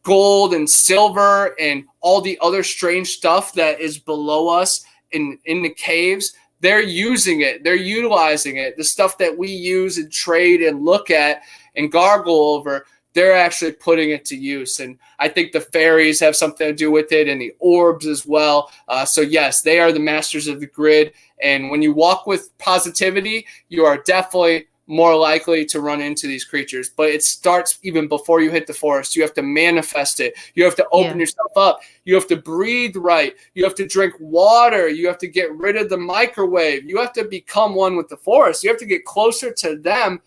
Speaker 3: gold and silver and all the other strange stuff that is below us in the caves. They're using it. They're utilizing it. The stuff that we use and trade and look at and gargle over, they're actually putting it to use. And I think the fairies have something to do with it, and the orbs as well. So yes, they are the masters of the grid. And when you walk with positivity, you are definitely more likely to run into these creatures. But it starts even before you hit the forest. You have to manifest it. You have to open yourself up. You have to breathe right. You have to drink water. You have to get rid of the microwave. You have to become one with the forest. You have to get closer to them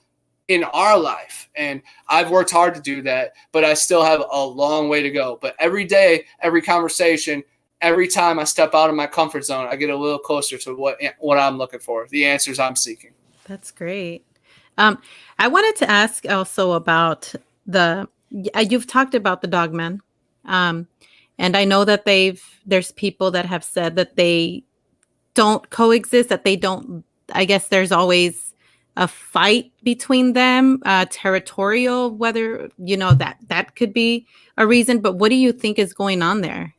Speaker 3: in our life. And I've worked hard to do that, but I still have a long way to go. But every day, every conversation, every time I step out of my comfort zone, I get a little closer to what I'm looking for, the answers I'm seeking.
Speaker 1: That's great. I wanted to ask also about you've talked about the dogman. And I know that there's people that have said that they don't coexist, that they don't, I guess there's always a fight between them, territorial, whether, that could be a reason. But what do you think is going on there?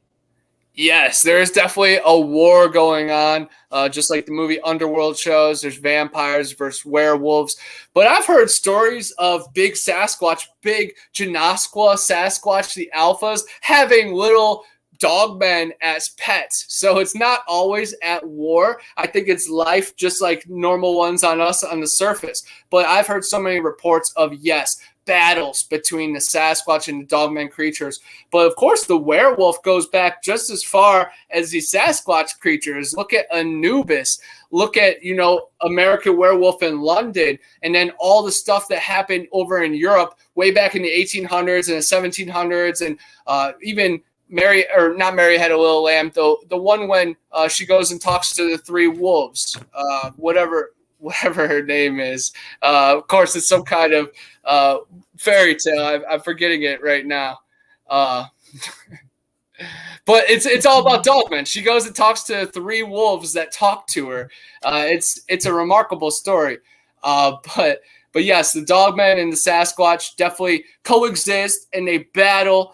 Speaker 3: Yes, there is definitely a war going on, just like the movie Underworld shows. There's vampires versus werewolves. But I've heard stories of big Sasquatch, big Genasqua Sasquatch, the alphas, having little dogmen as pets. So it's not always at war. I think it's life just like normal ones on us on the surface. But I've heard so many reports of, yes, battles between the Sasquatch and the dogman creatures. But of course, the werewolf goes back just as far as the Sasquatch creatures. Look at Anubis. Look at, American Werewolf in London. And then all the stuff that happened over in Europe way back in the 1800s and the 1700s. And even not Mary Had a Little Lamb, though, the one when she goes and talks to the three wolves, whatever whatever her name is. Of course, it's some kind of fairy tale. I'm forgetting it right now. But it's all about dogmen. She goes and talks to 3 wolves that talk to her. It's a remarkable story. But yes, the dogmen and the Sasquatch definitely coexist and they battle.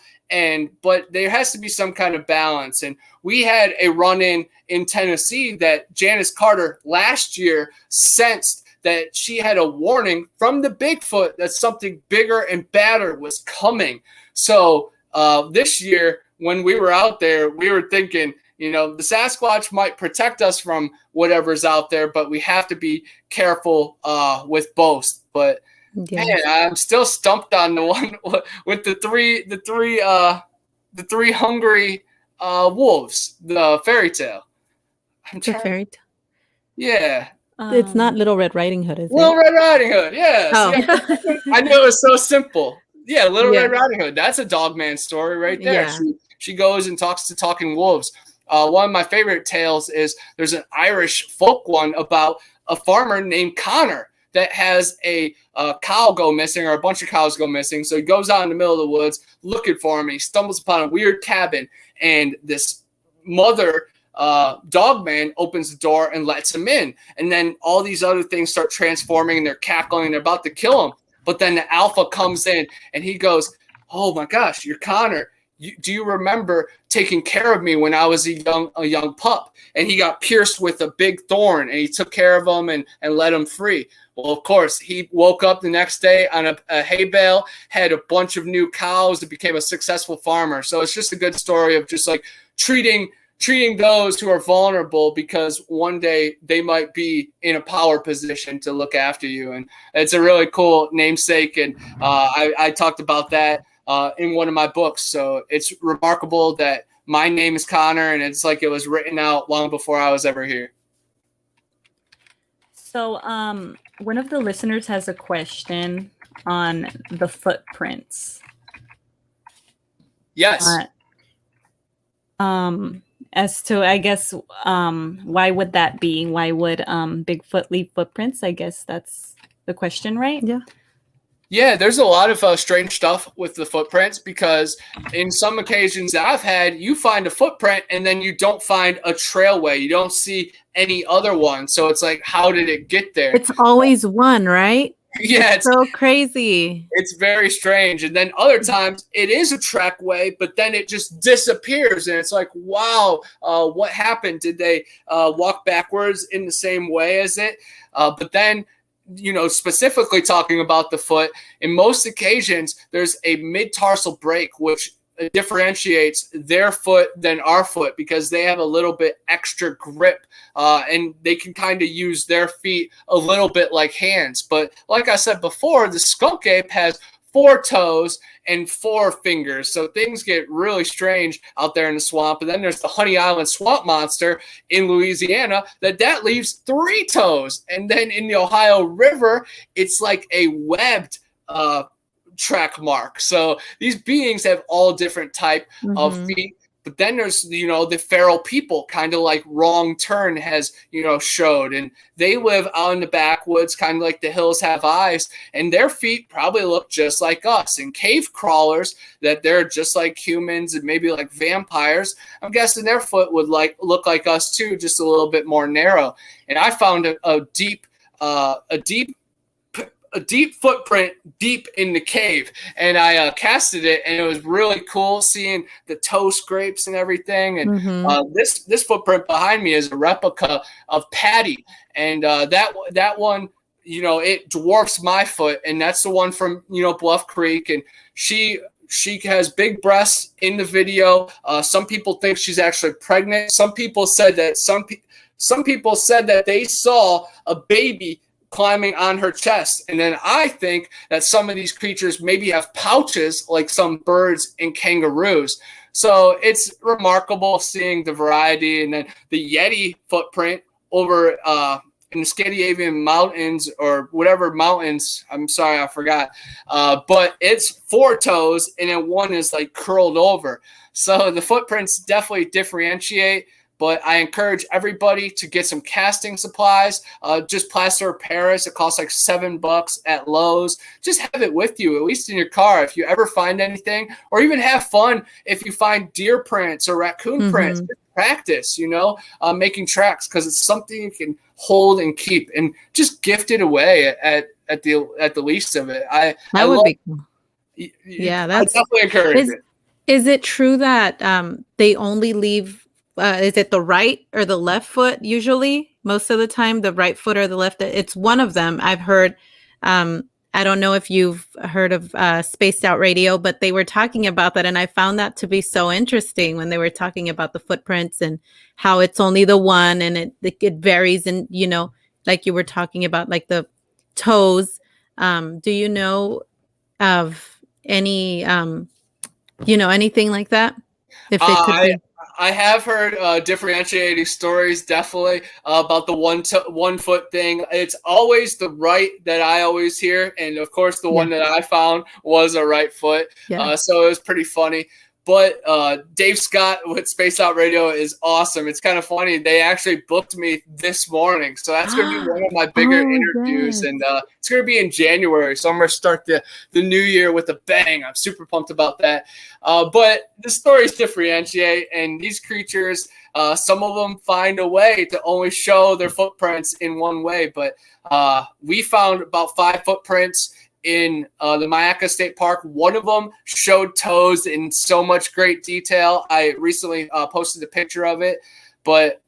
Speaker 3: But there has to be some kind of balance. And we had a run-in Tennessee that Janice Carter last year sensed that she had a warning from the Bigfoot that something bigger and badder was coming. So this year, when we were out there, we were thinking, the Sasquatch might protect us from whatever's out there, but we have to be careful with both. But man, I'm still stumped on the one with the three hungry wolves, the fairy tale.
Speaker 1: It's a fairy tale.
Speaker 3: Yeah.
Speaker 1: It's not Little Red Riding Hood, is it?
Speaker 3: Little Red Riding Hood, yes.
Speaker 1: Oh.
Speaker 3: Yeah. I knew it was so simple. Yeah, Little Red Riding Hood. That's a dogman story right there.
Speaker 1: Yeah.
Speaker 3: She goes and talks to talking wolves. One of my favorite tales is there's an Irish folk one about a farmer named Connor that has a cow go missing, or a bunch of cows go missing. So he goes out in the middle of the woods looking for him, and he stumbles upon a weird cabin, and this mother dogman opens the door and lets him in. And then all these other things start transforming, and they're cackling, and they're about to kill him. But then the alpha comes in, and he goes, "Oh my gosh, you're Connor. Do you remember taking care of me when I was a young pup?" And he got pierced with a big thorn, and he took care of him and let him free. Well, of course, he woke up the next day on a hay bale, had a bunch of new cows, and became a successful farmer. So it's just a good story of just like treating those who are vulnerable, because one day they might be in a power position to look after you. And it's a really cool namesake. And I talked about that in one of my books. So it's remarkable that my name is Connor, and it's like it was written out long before I was ever here.
Speaker 2: So one of the listeners has a question on the footprints.
Speaker 3: Yes.
Speaker 2: As to, I guess, why would that be? Why would Bigfoot leave footprints? I guess that's the question, right?
Speaker 1: Yeah.
Speaker 3: Yeah, there's a lot of strange stuff with the footprints, because in some occasions that I've had, you find a footprint and then you don't find a trailway. You don't see any other one. So it's like, how did it get there?
Speaker 1: It's always one, right?
Speaker 3: Yeah,
Speaker 1: it's so crazy.
Speaker 3: It's very strange. And then other times it is a trackway, but then it just disappears. And it's like, wow, what happened? Did they walk backwards in the same way as it? But then, specifically talking about the foot, in most occasions, there's a mid-tarsal break, which differentiates their foot than our foot, because they have a little bit extra grip, and they can kind of use their feet a little bit like hands. But like I said before, the skunk ape has 4 toes and 4 fingers. So things get really strange out there in the swamp. And then there's the Honey Island swamp monster in Louisiana that leaves 3 toes. And then in the Ohio River, it's like a webbed track mark. So these beings have all different type of feet. But then there's, the feral people, kind of like Wrong Turn has, showed. And they live out in the backwoods, kind of like the hills have eyes. And their feet probably look just like us. And cave crawlers, that they're just like humans and maybe like vampires, I'm guessing their foot would look like us too, just a little bit more narrow. And I found a deep footprint deep in the cave, and I casted it, and it was really cool seeing the toe scrapes and everything. And this footprint behind me is a replica of Patty, and that one, it dwarfs my foot, and that's the one from Bluff Creek, and she has big breasts in the video. Some people think she's actually pregnant. Some people said that they saw a baby climbing on her chest. And then I think that some of these creatures maybe have pouches like some birds and kangaroos. So it's remarkable seeing the variety. And then the Yeti footprint over in the Scandinavian mountains, or whatever mountains, I'm sorry, I forgot. But it's 4 toes, and then one is like curled over. So the footprints definitely differentiate. But I encourage everybody to get some casting supplies. Just plaster of Paris. It costs like $7 at Lowe's. Just have it with you, at least in your car. If you ever find anything, or even have fun if you find deer prints or raccoon prints. Just practice, making tracks, because it's something you can hold and keep, and just gift it away at the least of it.
Speaker 1: That would be cool. Yeah, that's
Speaker 3: I definitely encourage it.
Speaker 1: Is it true that they only leave? Is it the right or the left foot usually? Most of the time, the right foot or the left. It's one of them. I've heard. I don't know if you've heard of Spaced Out Radio, but they were talking about that, and I found that to be so interesting when they were talking about the footprints and how it's only the one, and it varies, and like you were talking about, like the toes. Do you know of any anything like that? If it could be.
Speaker 3: I have heard differentiating stories, definitely, about the one foot thing. It's always the right that I always hear, and of course the one that I found was a right foot. So it was pretty funny. But Dave Scott with Space Out Radio is awesome. It's kind of funny. They actually booked me this morning. So that's going to be one of my bigger interviews. And it's going to be in January. So I'm going to start the new year with a bang. I'm super pumped about that. But the stories differentiate. And these creatures, some of them find a way to only show their footprints in one way. But we found about 5 footprints in the Mayaca State Park. One of them showed toes in so much great detail. I recently posted a picture of it, but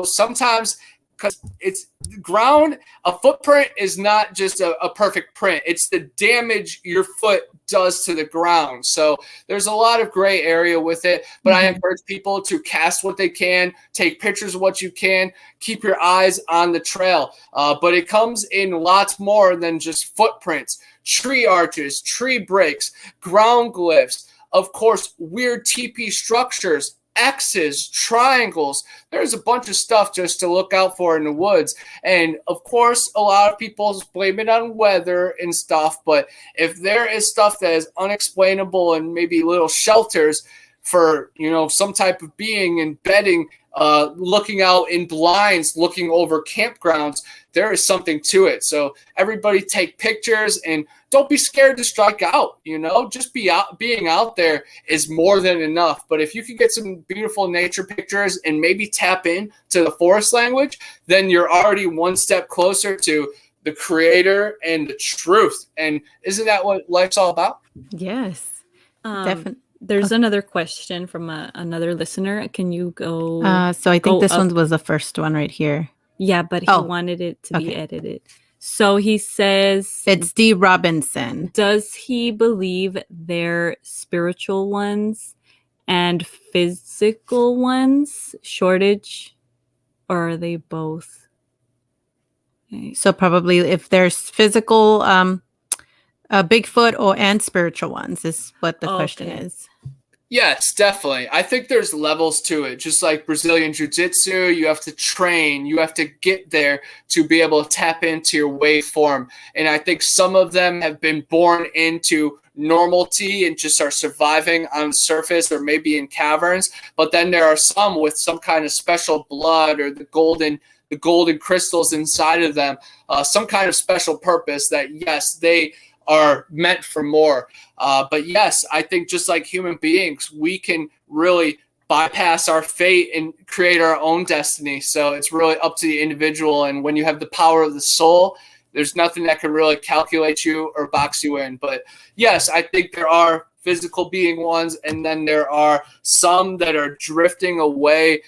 Speaker 3: sometimes, because it's ground, a footprint is not just a perfect print. It's the damage your foot does to the ground. So there's a lot of gray area with it, but I encourage people to cast what they can, take pictures of what you can, keep your eyes on the trail. But it comes in lots more than just footprints, tree arches, tree breaks, ground glyphs, of course, weird teepee structures, X's, triangles. There's a bunch of stuff just to look out for in the woods. And of course, a lot of people blame it on weather and stuff. But if there is stuff that is unexplainable and maybe little shelters for, some type of being and bedding, looking out in blinds, looking over campgrounds, there is something to it. So everybody take pictures and don't be scared to strike out. Just being out there is more than enough. But if you can get some beautiful nature pictures and maybe tap in to the forest language, then you're already one step closer to the creator and the truth. And isn't that what life's all about?
Speaker 1: Yes, definitely.
Speaker 2: There's another question from another listener. Can you go?
Speaker 1: So I think this one was the first one right here.
Speaker 2: Yeah, but he wanted it to be edited. So he says,
Speaker 1: it's D. Robinson.
Speaker 2: Does he believe they're spiritual ones and physical ones shortage, or are they both? Okay.
Speaker 1: So probably if there's physical Bigfoot and spiritual ones is what the question is.
Speaker 3: Yes, definitely. I think there's levels to it. Just like Brazilian Jiu-Jitsu, you have to train. You have to get there to be able to tap into your waveform. And I think some of them have been born into normalcy and just are surviving on the surface or maybe in caverns. But then there are some with some kind of special blood or the golden crystals inside of them, some kind of special purpose that, yes, they are meant for more. But yes, I think just like human beings, we can really bypass our fate and create our own destiny. So it's really up to the individual. And when you have the power of the soul, there's nothing that can really calculate you or box you in. But yes, I think there are physical being ones, and then there are some that are drifting away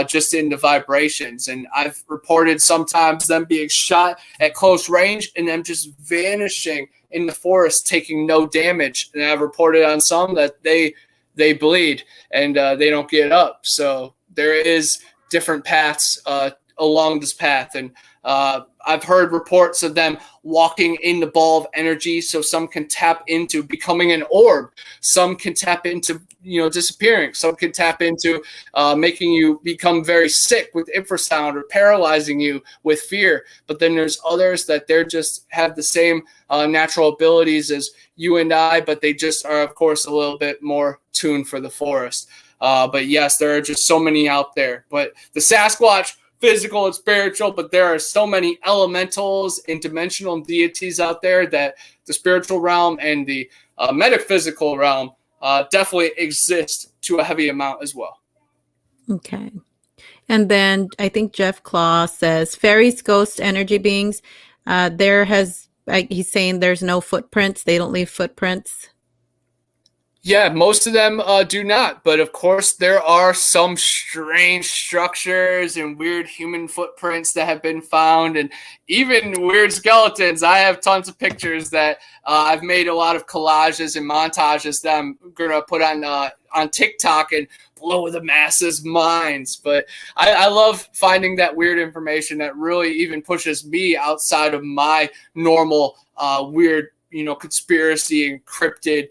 Speaker 3: just into vibrations. And I've reported sometimes them being shot at close range and them just vanishing in the forest, taking no damage. And I've reported on some that they bleed and they don't get up. So there is different paths along this path. And I've heard reports of them walking in the ball of energy. So some can tap into becoming an orb. Some can tap into, disappearing. Some can tap into making you become very sick with infrasound or paralyzing you with fear. But then there's others that they're just have the same natural abilities as you and I, but they just are, of course, a little bit more tuned for the forest. But yes, there are just so many out there. But the Sasquatch, physical and spiritual, but there are so many elementals and dimensional deities out there that the spiritual realm and the metaphysical realm definitely exist to a heavy amount as well.
Speaker 1: Okay. And then I think Jeff Claw says fairies, ghosts, energy beings. He's saying there's no footprints. They don't leave footprints.
Speaker 3: Yeah, most of them do not. But of course, there are some strange structures and weird human footprints that have been found, and even weird skeletons. I have tons of pictures that I've made a lot of collages and montages that I'm going to put on TikTok and blow the masses' minds. But I love finding that weird information that really even pushes me outside of my normal weird, conspiracy and cryptid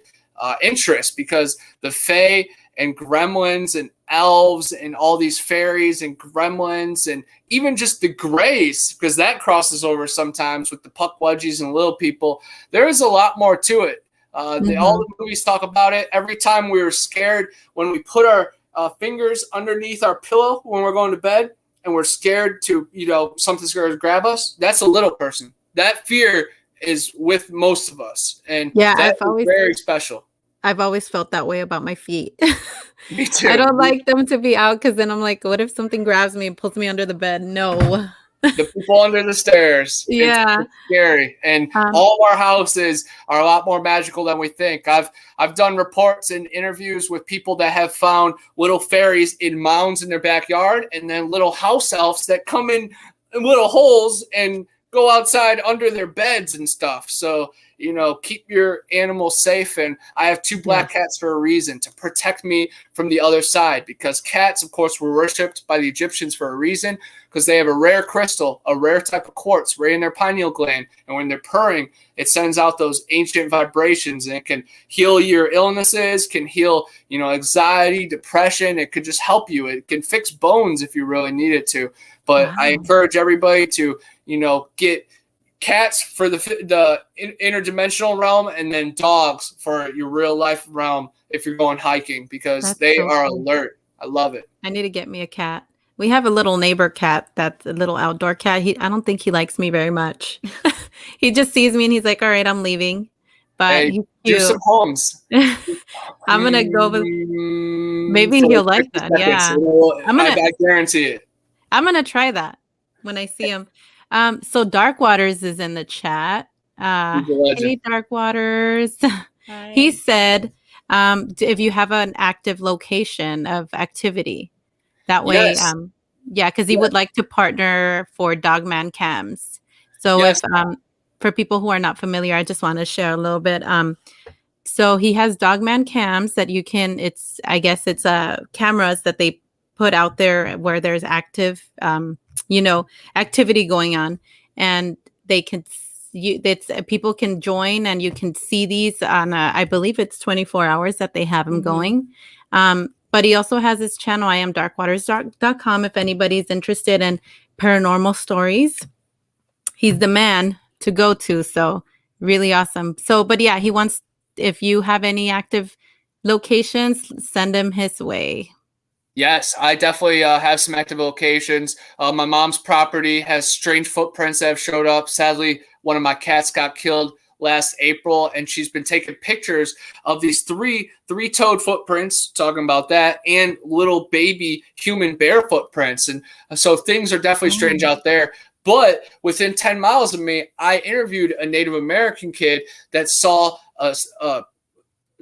Speaker 3: interest, because the fae and gremlins and elves and all these fairies and gremlins and even just the grays, because that crosses over sometimes with the puckwudgies and little people. There is a lot more to it. All the movies talk about it. Every time we were scared when we put our fingers underneath our pillow when we're going to bed and we're scared to, something's going to grab us, that's a little person. That fear is with most of us. And that's very special.
Speaker 1: I've always felt that way about my feet.
Speaker 3: Me too.
Speaker 1: I don't like them to be out because then I'm like, what if something grabs me and pulls me under the bed? No.
Speaker 3: The people under the stairs.
Speaker 1: Yeah.
Speaker 3: It's scary. And all of our houses are a lot more magical than we think. I've done reports and interviews with people that have found little fairies in mounds in their backyard, and then little house elves that come in little holes and go outside under their beds and stuff. So, keep your animals safe. And I have 2 black cats for a reason, to protect me from the other side, because cats, of course, were worshipped by the Egyptians for a reason, because they have a rare crystal, a rare type of quartz right in their pineal gland. And when they're purring, it sends out those ancient vibrations, and it can heal your illnesses, can heal, anxiety, depression. It could just help you. It can fix bones if you really need it to. But I encourage everybody to, get cats for the interdimensional realm, and then dogs for your real life realm if you're going hiking, because they are alert. I love it.
Speaker 1: I need to get me a cat. We have a little neighbor cat that's a little outdoor cat. I don't think he likes me very much. He just sees me and he's like, all right, I'm leaving. But he's cute.
Speaker 3: Do some homes.
Speaker 1: I'm going to go with, maybe he'll like that. Yeah.
Speaker 3: I guarantee it.
Speaker 1: I'm going to try that when I see him. So Dark Waters is in the chat. Hey, Dark Waters.
Speaker 2: Hi.
Speaker 1: He said, if you have an active location of activity, that way, because he would like to partner for Dogman cams. So if for people who are not familiar, I just want to share a little bit. So he has Dogman cams that you can. It's cameras that they put out there where there's active, activity going on, and they can. People can join, and you can see these on. I believe it's 24 hours that they have them going. But he also has his channel, iamdarkwaters.com, if anybody's interested in paranormal stories. He's the man to go to. So really awesome. So, but yeah, he wants, if you have any active locations, send him his way.
Speaker 3: Yes, I definitely have some active locations. My mom's property has strange footprints that have showed up. Sadly, one of my cats got killed last April, and she's been taking pictures of these three-toed footprints, talking about that, and little baby human bear footprints. And so things are definitely strange out there. But within 10 miles of me, I interviewed a Native American kid that saw a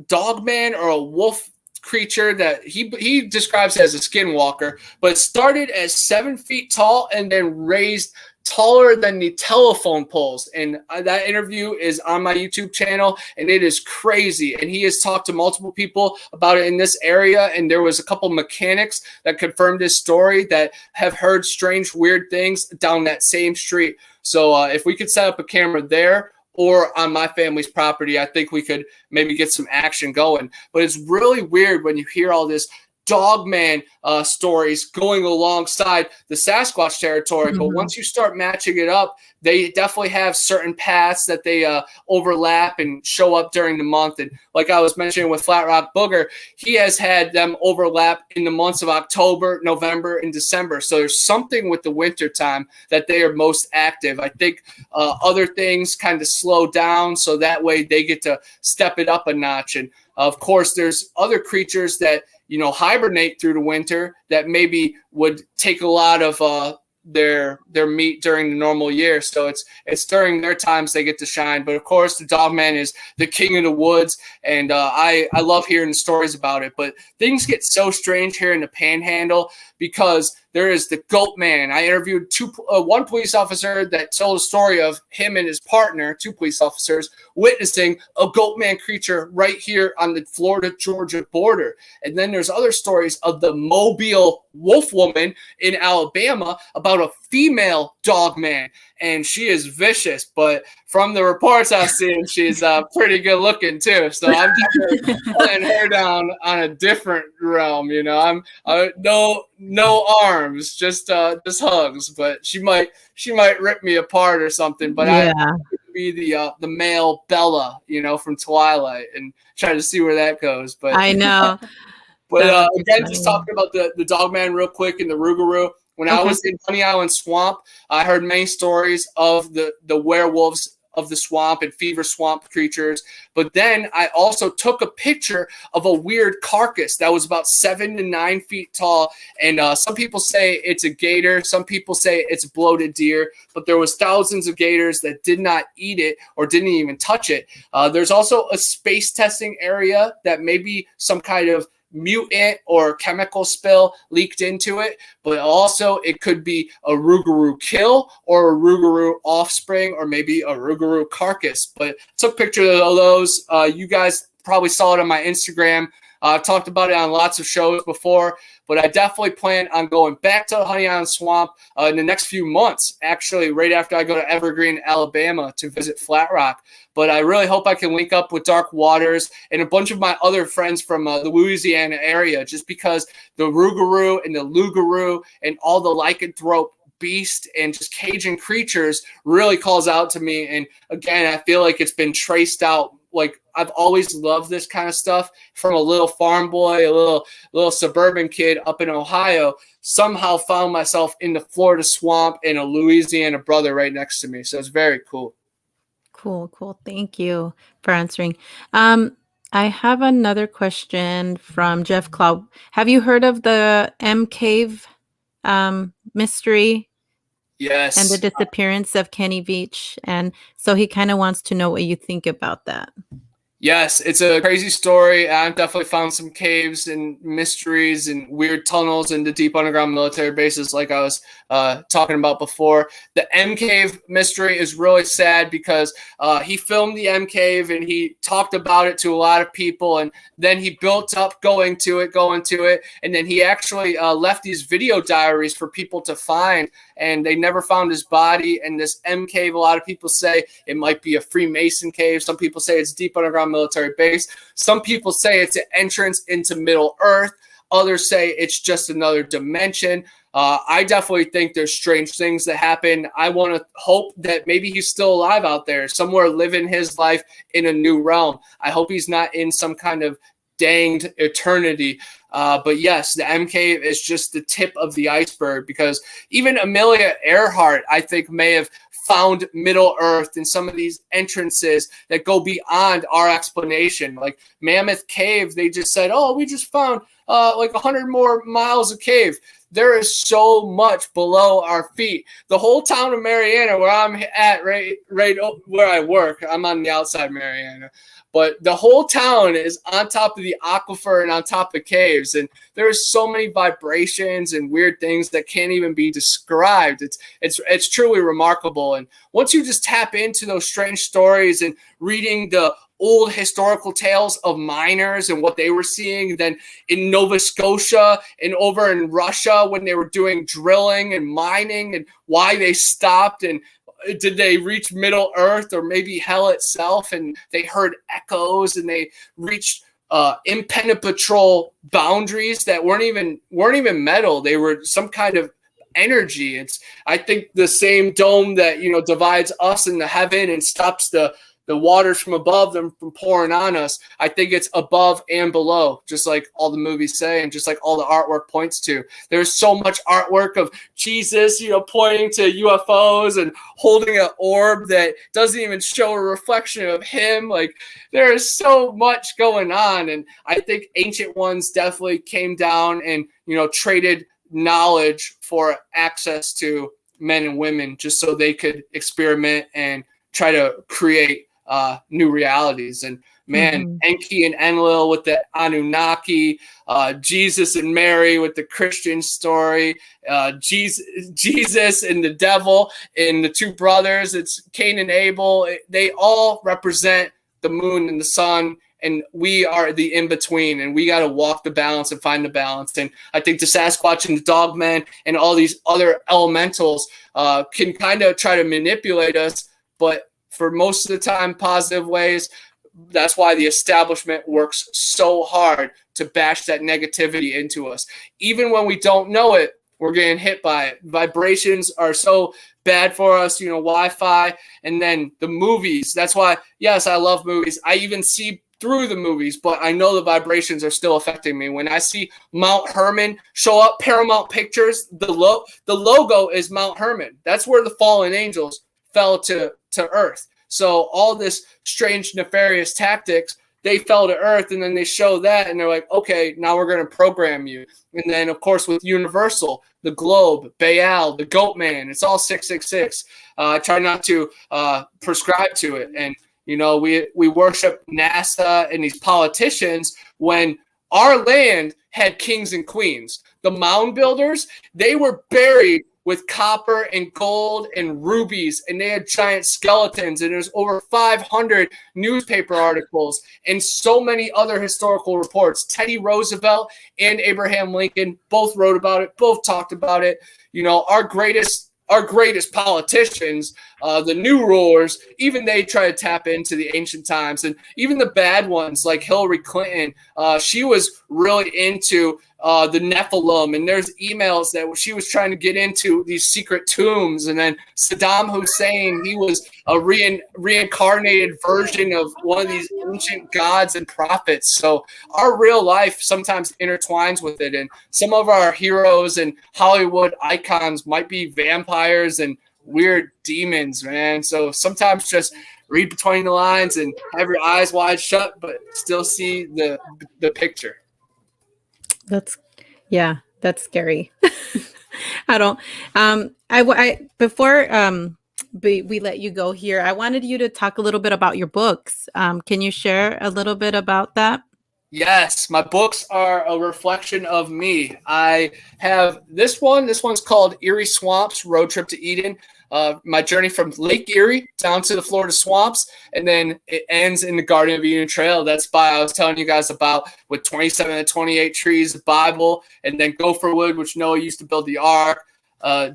Speaker 3: dogman or a wolf creature that he describes as a skinwalker, but started as 7 feet tall and then raised taller than the telephone poles. And that interview is on my YouTube channel, and it is crazy. And he has talked to multiple people about it in this area, and there was a couple mechanics that confirmed his story that have heard strange, weird things down that same street. So if we could set up a camera there or on my family's property, I think we could maybe get some action going. But it's really weird when you hear all this dogman stories going alongside the Sasquatch territory. But once you start matching it up, they definitely have certain paths that they overlap and show up during the month. And like I was mentioning with Flat Rock Booger, he has had them overlap in the months of October, November, and December. So there's something with the winter time that they are most active. I think other things kind of slow down, so that way they get to step it up a notch. And of course, there's other creatures that, you know, hibernate through the winter that maybe would take a lot of their meat during the normal year. So it's during their times they get to shine. But of course, the dogman is the king of the woods, and I love hearing stories about it. But things get so strange here in the Panhandle because there is the goat man. I interviewed one police officer that told a story of him and his partner, 2 police officers, witnessing a goat man creature right here on the Florida-Georgia border. And then there's other stories of the Mobile wolf woman in Alabama about a female dog man. And she is vicious, but from the reports I've seen, she's pretty good looking too. So I'm definitely putting her down on a different realm. You know, I'm no arms, just hugs. But she might rip me apart or something. But
Speaker 1: Yeah.
Speaker 3: I would be the male Bella, you know, from Twilight, and try to see where that goes. But
Speaker 1: I know.
Speaker 3: but
Speaker 1: That's
Speaker 3: again,
Speaker 1: funny.
Speaker 3: just talking about the dogman real quick and the Rougarou. When I
Speaker 1: Okay.
Speaker 3: was in Honey Island Swamp, I heard many stories of the werewolves of the swamp and fever swamp creatures. But then I also took a picture of a weird carcass that was about 7 to 9 feet tall. And some people say it's a gator. Some people say it's a bloated deer. But there was thousands of gators that did not eat it or didn't even touch it. There's also a space testing area that maybe some kind of mutant or chemical spill leaked into it, but also it could be a Rougarou kill or a Rougarou offspring or maybe a Rougarou carcass. But took pictures of those. You guys probably saw it on my Instagram. I've talked about it on lots of shows before, but I definitely plan on going back to the Honey Island Swamp in the next few months, actually right after I go to Evergreen, Alabama to visit Flat Rock. But I really hope I can link up with Dark Waters and a bunch of my other friends from the Louisiana area, just because the Rougarou and the Lougarou and all the lycanthrope beast and just Cajun creatures really calls out to me. And again, I feel like it's been traced out. Like, I've always loved this kind of stuff from a little farm boy, a little suburban kid up in Ohio. Somehow found myself in the Florida swamp and a Louisiana brother right next to me. So it's very cool.
Speaker 1: Cool. Thank you for answering. I have another question from Jeff Cloud. Have you heard of the M Cave mystery
Speaker 3: Yes.
Speaker 1: and the disappearance of Kenny Veach? And so he kind of wants to know what you think about that.
Speaker 3: Yes, it's a crazy story. I've definitely found some caves and mysteries and weird tunnels into deep underground military bases like I was talking about before. The M Cave mystery is really sad because he filmed the M Cave and he talked about it to a lot of people, and then he built up going to it, and then he actually left these video diaries for people to find, and they never found his body. And this M Cave, a lot of people say it might be a Freemason cave. Some people say it's deep underground military base. Some people say it's an entrance into Middle Earth. Others say it's just another dimension. I definitely think there's strange things that happen. I want to hope that maybe he's still alive out there, somewhere living his life in a new realm. I hope he's not in some kind of danged eternity. But yes, the M Cave is just the tip of the iceberg, because even Amelia Earhart, I think, may have found Middle Earth in some of these entrances that go beyond our explanation. Like Mammoth Cave, they just said, oh, we just found like 100 more miles of cave. There is so much below our feet. The whole town of Mariana, where I'm at, right where I work, I'm on the outside Mariana, but the whole town is on top of the aquifer and on top of caves. And there's so many vibrations and weird things that can't even be described. It's truly remarkable. And once you just tap into those strange stories and reading the old historical tales of miners and what they were seeing, then in Nova Scotia and over in Russia when they were doing drilling and mining, and why they stopped, and did they reach Middle Earth or maybe hell itself, and they heard echoes and they reached impenetrable boundaries that weren't even metal. They were some kind of energy. It's, I think, the same dome that, you know, divides us and the heaven and stops the waters from above them from pouring on us. I think it's above and below, just like all the movies say, and just like all the artwork points to. There's so much artwork of Jesus, you know, pointing to UFOs and holding an orb that doesn't even show a reflection of him. Like, there is so much going on. And I think ancient ones definitely came down and, you know, traded knowledge for access to men and women just so they could experiment and try to create new realities. And man, Enki and Enlil with the Anunnaki, Jesus and Mary with the Christian story, Jesus and the devil and the two brothers, it's Cain and Abel. They all represent the moon and the sun, and we are the in-between, and we got to walk the balance and find the balance. And I think the Sasquatch and the Dogman and all these other elementals can kind of try to manipulate us, but for most of the time, positive ways. That's why the establishment works so hard to bash that negativity into us. Even when we don't know it, we're getting hit by it. Vibrations are so bad for us, you know, Wi-Fi, and then the movies. That's why, yes, I love movies. I even see through the movies, but I know the vibrations are still affecting me. When I see Mount Hermon show up, Paramount Pictures, the logo is Mount Hermon. That's where the fallen angels fell to earth. So all this strange, nefarious tactics, they fell to earth, and then they show that, and they're like, okay, now we're going to program you. And then, of course, with Universal, the globe, Baal, the goat man, it's all 666. I try not to prescribe to it. And, you know, we worship NASA and these politicians when our land had kings and queens. The mound builders, they were buried with copper and gold and rubies, and they had giant skeletons, and there's over 500 newspaper articles and so many other historical reports. Teddy Roosevelt and Abraham Lincoln both wrote about it, both talked about it. You know, our greatest politicians, the new rulers, even they try to tap into the ancient times. And even the bad ones like Hillary Clinton, she was really into the Nephilim, and there's emails that she was trying to get into these secret tombs. And then Saddam Hussein, he was a reincarnated version of one of these ancient gods and prophets. So our real life sometimes intertwines with it, and some of our heroes and Hollywood icons might be vampires and weird demons, man. So sometimes just read between the lines and have your eyes wide shut, but still see the picture.
Speaker 1: That's scary. I don't, before we let you go here, I wanted you to talk a little bit about your books. Can you share a little bit about that?
Speaker 3: Yes, my books are a reflection of me. I have this one. This one's called Erie Swamps, Road Trip to Eden. My journey from Lake Erie down to the Florida swamps, and then it ends in the Garden of Eden Trail. That's I was telling you guys about, with 27 to 28 trees, the Bible, and then Gopher Wood, which Noah used to build the ark,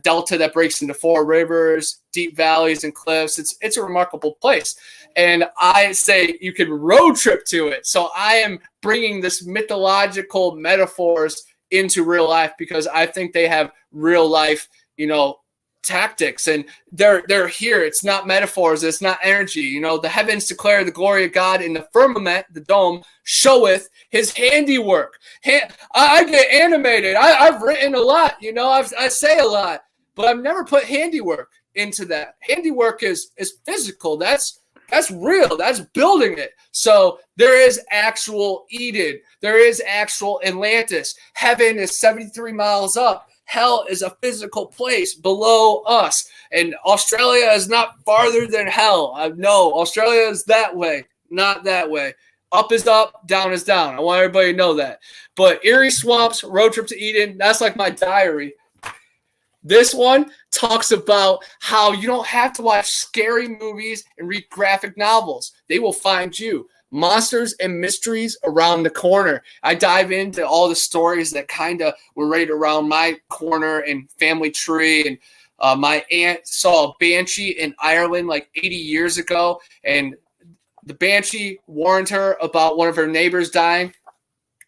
Speaker 3: delta that breaks into 4 rivers, deep valleys and cliffs. It's a remarkable place. And I say you can road trip to it. So I am bringing this mythological metaphors into real life because I think they have real life, you know, tactics, and they're here. It's not metaphors, it's not energy. You know, the heavens declare the glory of God, in the firmament, the dome, showeth his handiwork. I get animated. I've written a lot, you know, I say a lot, but I've never put handiwork into that. Handiwork is physical. That's real. That's building it. So there is actual Eden. There is actual Atlantis. Heaven is 73 miles up. Hell is a physical place below us. And Australia is not farther than hell. No, Australia is that way, not that way. Up is up, down is down. I want everybody to know that. But Erie Swamps, Road Trip to Eden, that's like my diary. This one talks about how you don't have to watch scary movies and read graphic novels. They will find you. Monsters and mysteries around the corner. I dive into all the stories that kind of were right around my corner and family tree. And my aunt saw a banshee in Ireland like 80 years ago. And the Banshee warned her about one of her neighbors dying.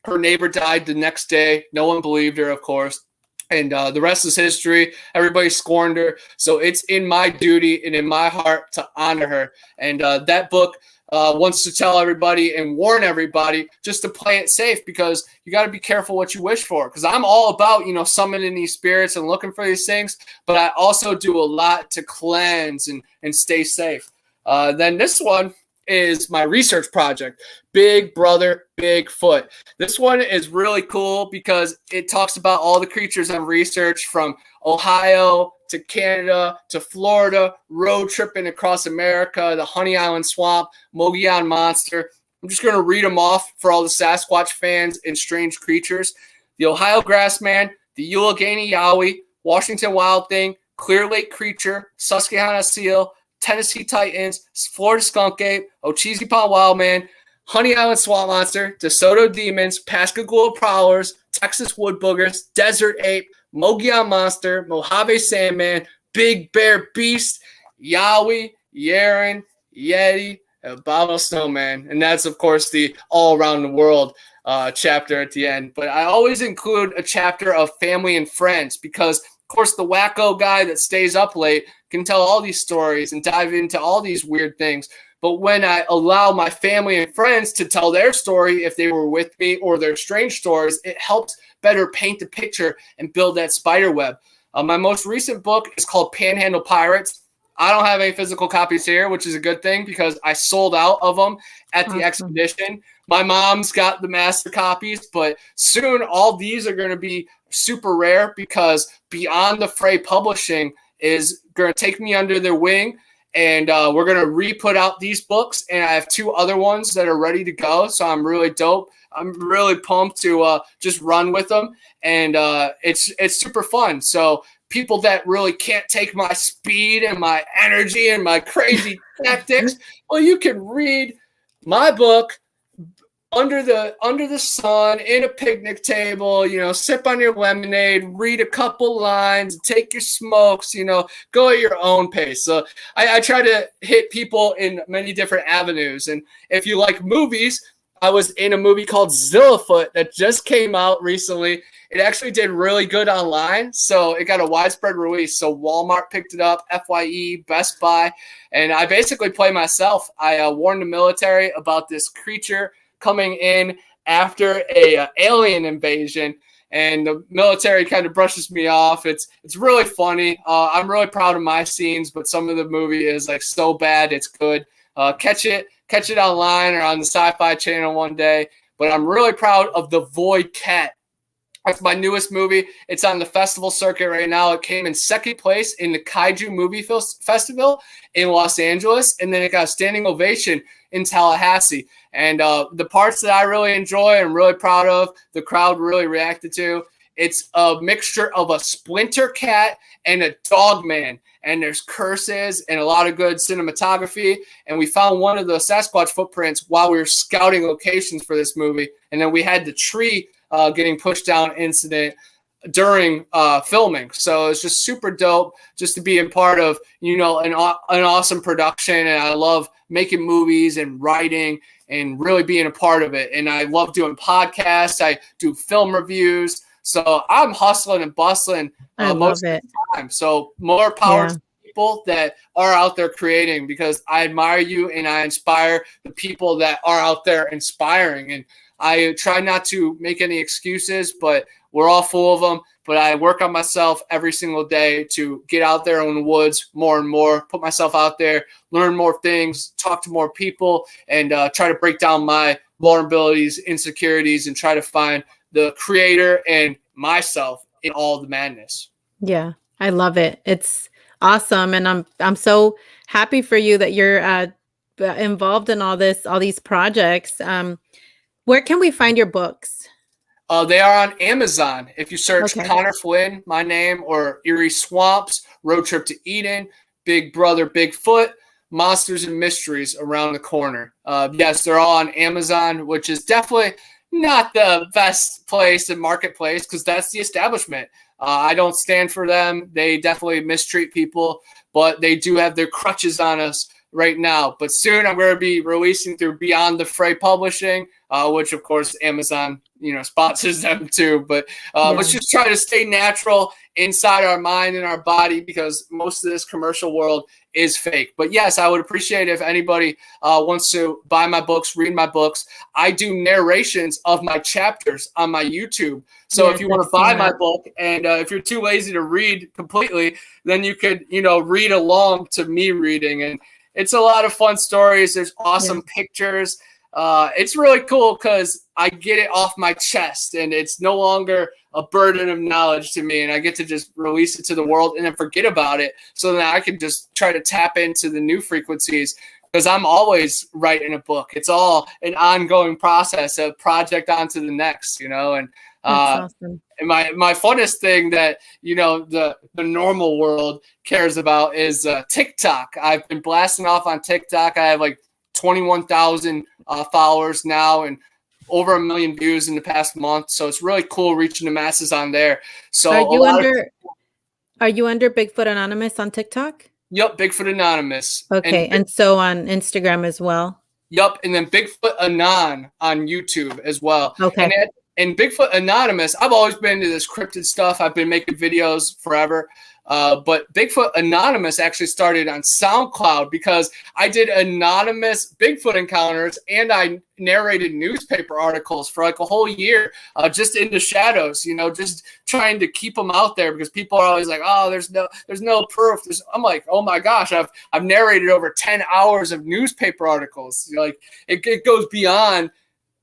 Speaker 3: Her neighbor died the next day. No one believed her, of course. And the rest is history. Everybody scorned her. So it's in my duty and in my heart to honor her. And that book wants to tell everybody and warn everybody just to play it safe, because you got to be careful what you wish for. Because I'm all about, summoning these spirits and looking for these things. But I also do a lot to cleanse and stay safe. Then this one is my research project, Big Brother Bigfoot. This one is really cool because it talks about all the creatures I've researched, from Ohio to Canada to Florida, road tripping across America, the Honey Island Swamp, Mogollon Monster. I'm just going to read them off for all the Sasquatch fans and strange creatures. The Ohio Grassman, the Allegheny Yowie, Washington Wild Thing, Clear Lake Creature, Susquehanna Seal, Tennessee Titans, Florida Skunk Ape, Ocheesee Pond Wildman, Honey Island Swamp Monster, DeSoto Demons, Pascagoula Prowlers, Texas Wood Boogers, Desert Ape, Mogollon Monster, Mojave Sandman, Big Bear Beast, Yowie, Yeren, Yeti, and Bobo Snowman. And that's, of course, the all around the world chapter at the end. But I always include a chapter of family and friends because, of course, the wacko guy that stays up late can tell all these stories and dive into all these weird things. But when I allow my family and friends to tell their story, if they were with me, or their strange stories, it helps better paint the picture and build that spider web. My most recent book is called Panhandle Pirates. I don't have any physical copies here, which is a good thing because I sold out of them at the expedition. My mom's got the master copies, but soon all these are going to be super rare because Beyond the Fray Publishing is going to take me under their wing. And we're going to re-put out these books. And I have 2 other ones that are ready to go. So I'm really dope. I'm really pumped to just run with them. And it's super fun. So people that really can't take my speed and my energy and my crazy tactics, well, you can read my book under the sun, in a picnic table, sip on your lemonade, read a couple lines, take your smokes, go at your own pace. So I try to hit people in many different avenues. And if you like movies, I was in a movie called Zillafoot that just came out recently. It actually did really good online, so it got a widespread release. So Walmart picked it up, FYE, Best Buy, and I basically play myself. I warned the military about this creature coming in after a alien invasion, and the military kind of brushes me off. It's really funny. I'm really proud of my scenes, but some of the movie is like so bad it's good. Catch it online or on the Sci-Fi Channel one day. But I'm really proud of The Void Cat. That's my newest movie. It's on the festival circuit right now. It came in second place in the Kaiju Movie Festival in Los Angeles, and then it got a standing ovation in Tallahassee. And the parts that I really enjoy and really proud of, the crowd really reacted to, it's a mixture of a splinter cat and a dogman. And there's curses and a lot of good cinematography. And we found one of the Sasquatch footprints while we were scouting locations for this movie. And then we had the tree getting pushed down incident during filming. So it's just super dope just to be a part of, an awesome production. And I love making movies and writing and really being a part of it. And I love doing podcasts. I do film reviews. So I'm hustling and bustling most of the time. So more power to people that are out there creating, because I admire you and I inspire the people that are out there inspiring. And I try not to make any excuses, but we're all full of them. But I work on myself every single day to get out there in the woods more and more, put myself out there, learn more things, talk to more people, and try to break down my vulnerabilities, insecurities, and try to find the creator and myself in all the madness.
Speaker 1: Yeah, I love it. It's awesome. And I'm so happy for you that you're involved in all these projects. Where can we find your books?
Speaker 3: They are on Amazon. If you search Connor Flynn, my name, or Erie Swamps, Road Trip to Eden, Big Brother Bigfoot, Monsters and Mysteries Around the Corner. Yes, they're all on Amazon, which is definitely not the best place and marketplace because that's the establishment. I don't stand for them. They definitely mistreat people, but they do have their crutches on us right now, but soon I'm going to be releasing through Beyond the Fray Publishing, which of course Amazon, sponsors them too. But let's just try to stay natural inside our mind and our body, because most of this commercial world is fake. But yes, I would appreciate if anybody wants to buy my books, read my books. I do narrations of my chapters on my YouTube. So if you want to buy my book, and if you're too lazy to read completely, then you could, read along to me reading. And it's a lot of fun stories. There's awesome pictures. It's really cool because I get it off my chest, and it's no longer a burden of knowledge to me, and I get to just release it to the world and then forget about it, so that I can just try to tap into the new frequencies, because I'm always writing a book. It's all an ongoing process, a project onto the next, and
Speaker 1: that's awesome.
Speaker 3: And my funnest thing that the normal world cares about is TikTok. I've been blasting off on TikTok. I have like 21,000 followers now, and over 1 million views in the past month. So it's really cool reaching the masses on there. So
Speaker 1: are you under Bigfoot Anonymous on TikTok?
Speaker 3: Yep, Bigfoot Anonymous.
Speaker 1: Okay, and so on Instagram as well.
Speaker 3: Yep, and then Bigfoot Anon on YouTube as well.
Speaker 1: Okay.
Speaker 3: And Bigfoot Anonymous, I've always been into this cryptid stuff. I've been making videos forever. But Bigfoot Anonymous actually started on SoundCloud because I did anonymous Bigfoot encounters, and I narrated newspaper articles for like a whole year, just in the shadows, just trying to keep them out there, because people are always like, oh, there's no proof. I'm like, oh my gosh, I've narrated over 10 hours of newspaper articles. Like it goes beyond.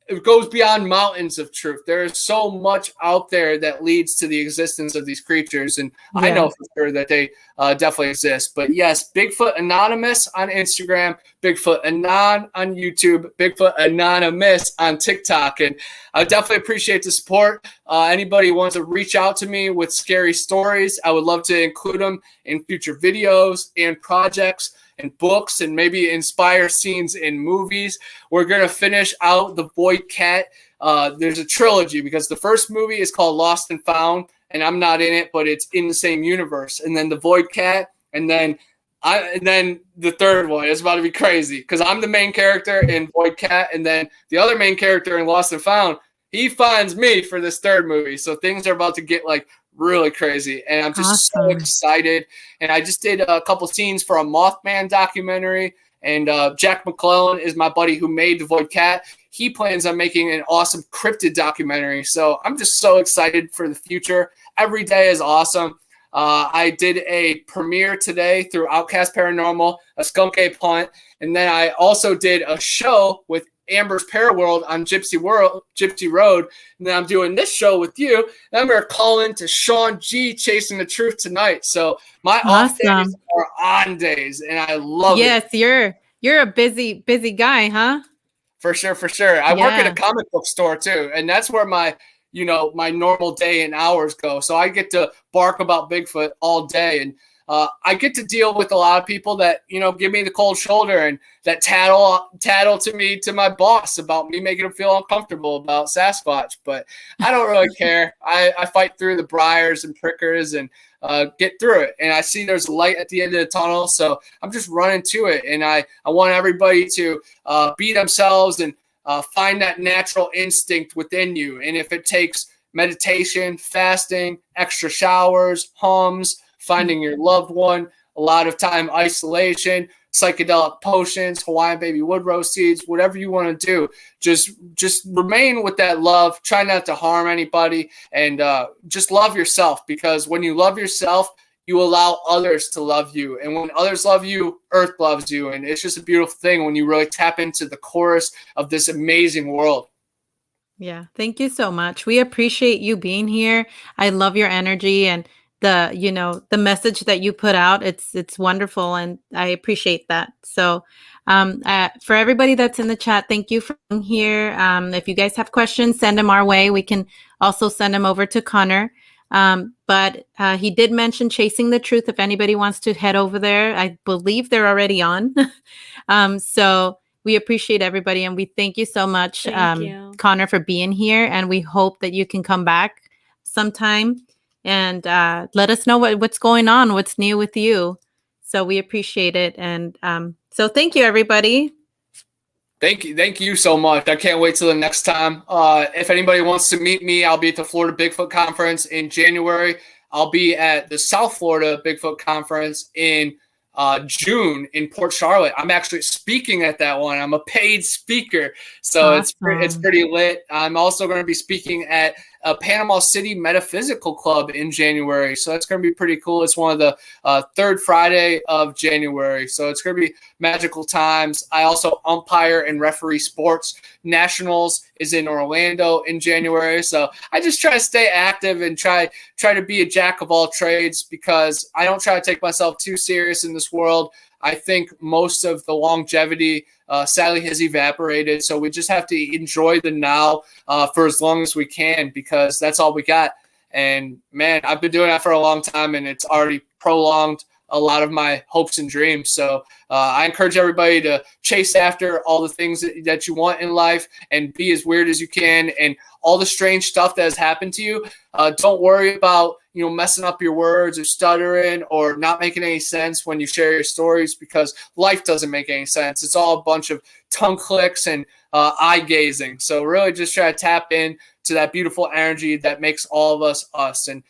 Speaker 3: It goes beyond mountains of truth. There is so much out there that leads to the existence of these creatures. And I know for sure that they definitely exist. But yes, Bigfoot Anonymous on Instagram, Bigfoot Anon on YouTube, Bigfoot Anonymous on TikTok. And I definitely appreciate the support. Anybody who wants to reach out to me with scary stories, I would love to include them in future videos and projects and books, and maybe inspire scenes in movies. We're going to finish out the Void Cat. There's a trilogy, because the first movie is called Lost and Found, and I'm not in it, but it's in the same universe. And then the Void Cat, and then the third one is about to be crazy, because I'm the main character in Void Cat, and then the other main character in Lost and Found, he finds me for this third movie. So things are about to get like really crazy, and I'm just so excited. And I just did a couple scenes for a Mothman documentary, and Jack McClellan is my buddy who made the Void Cat. He plans on making an awesome cryptid documentary, so I'm just so excited for the future. Every day is awesome. I did a premiere today through Outcast Paranormal, a Skunk Ape Hunt, and then I also did a show with Amber's Paraworld on Gypsy Road, and then I'm doing this show with you. And I'm going to call into Sean G Chasing the Truth tonight. So my off days are on days, and I love it.
Speaker 1: Yes, you're a busy guy, huh?
Speaker 3: For sure. I work at a comic book store too, and that's where my normal day and hours go. So I get to bark about Bigfoot all day, and I get to deal with a lot of people that, give me the cold shoulder and that tattle to me, to my boss, about me making them feel uncomfortable about Sasquatch. But I don't really care. I fight through the briars and prickers and get through it. And I see there's light at the end of the tunnel. So I'm just running to it. And I want everybody to be themselves and find that natural instinct within you. And if it takes meditation, fasting, extra showers, hums, finding your loved one, a lot of time isolation, psychedelic potions, Hawaiian baby wood rose seeds, whatever you want to do, just remain with that love. Try not to harm anybody, and just love yourself, because when you love yourself, you allow others to love you. And when others love you, Earth loves you. And it's just a beautiful thing when you really tap into the chorus of this amazing world.
Speaker 1: Yeah. Thank you so much. We appreciate you being here. I love your energy and the message that you put out. It's wonderful, and I appreciate that. So for everybody that's in the chat, thank you for being here. If you guys have questions, send them our way. We can also send them over to Connor. But he did mention Chasing the Truth. If anybody wants to head over there, I believe they're already on. So we appreciate everybody, and we thank you so much, Connor, for being here. And we hope that you can come back sometime and let us know what's going on, what's new with you. So we appreciate it. And So thank you, everybody.
Speaker 3: Thank you so much. I can't wait till the next time. If anybody wants to meet me, I'll be at the Florida Bigfoot Conference in January. I'll be at the South Florida Bigfoot Conference in June in Port Charlotte. I'm actually speaking at that one. I'm a paid speaker, so it's
Speaker 1: Awesome.
Speaker 3: pretty lit. I'm also going to be speaking at a Panama City Metaphysical Club in January, so that's going to be pretty cool. It's one of the third Friday of January, so it's going to be magical times. I also umpire and referee sports. Nationals is in Orlando in January, so I just try to stay active and try to be a jack of all trades, because I don't try to take myself too serious in this world. I think most of the longevity sadly has evaporated, so we just have to enjoy the now for as long as we can, because that's all we got. And man, I've been doing that for a long time, and it's already prolonged a lot of my hopes and dreams. So I encourage everybody to chase after all the things that you want in life, and be as weird as you can. And all the strange stuff that has happened to you, don't worry about messing up your words or stuttering or not making any sense when you share your stories, because life doesn't make any sense. It's all a bunch of tongue clicks and eye gazing. So really just try to tap in to that beautiful energy that makes all of us us. And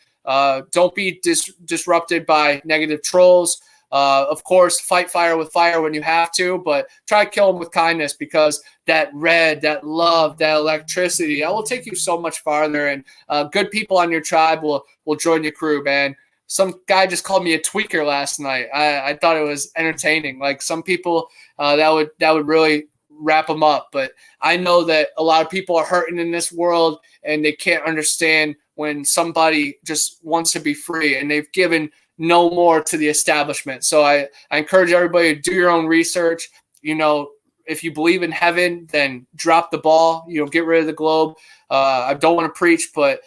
Speaker 3: don't be disrupted by negative trolls. Of course, fight fire with fire when you have to, but try to kill them with kindness, because that red, that love, that electricity, that will take you so much farther. And good people on your tribe will join your crew, man. Some guy just called me a tweaker last night. I thought it was entertaining. Like, some people that would really wrap them up. But I know that a lot of people are hurting in this world, and they can't understand when somebody just wants to be free, and they've given no more to the establishment. So I encourage everybody to do your own research. If you believe in heaven, then drop the ball. Get rid of the globe. I don't want to preach, but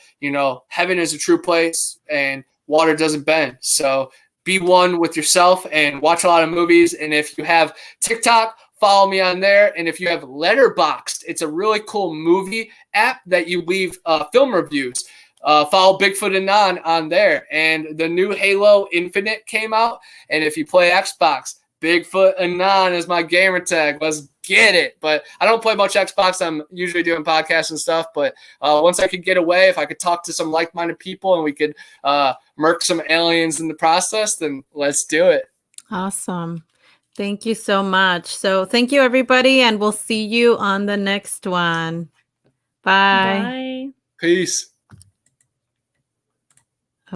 Speaker 3: heaven is a true place, and water doesn't bend. So be one with yourself and watch a lot of movies. And if you have TikTok, follow me on there. And if you have Letterboxd, it's a really cool movie app that you leave film reviews. Follow Bigfoot Anon on there. And the new Halo Infinite came out. And if you play Xbox, Bigfoot Anon is my gamer tag. Let's get it. But I don't play much Xbox. I'm usually doing podcasts and stuff. But once I could get away, if I could talk to some like-minded people and we could murk some aliens in the process, then let's do it.
Speaker 1: Awesome. Thank you so much. So thank you, everybody, and we'll see you on the next one. Bye.
Speaker 2: Bye.
Speaker 3: Peace.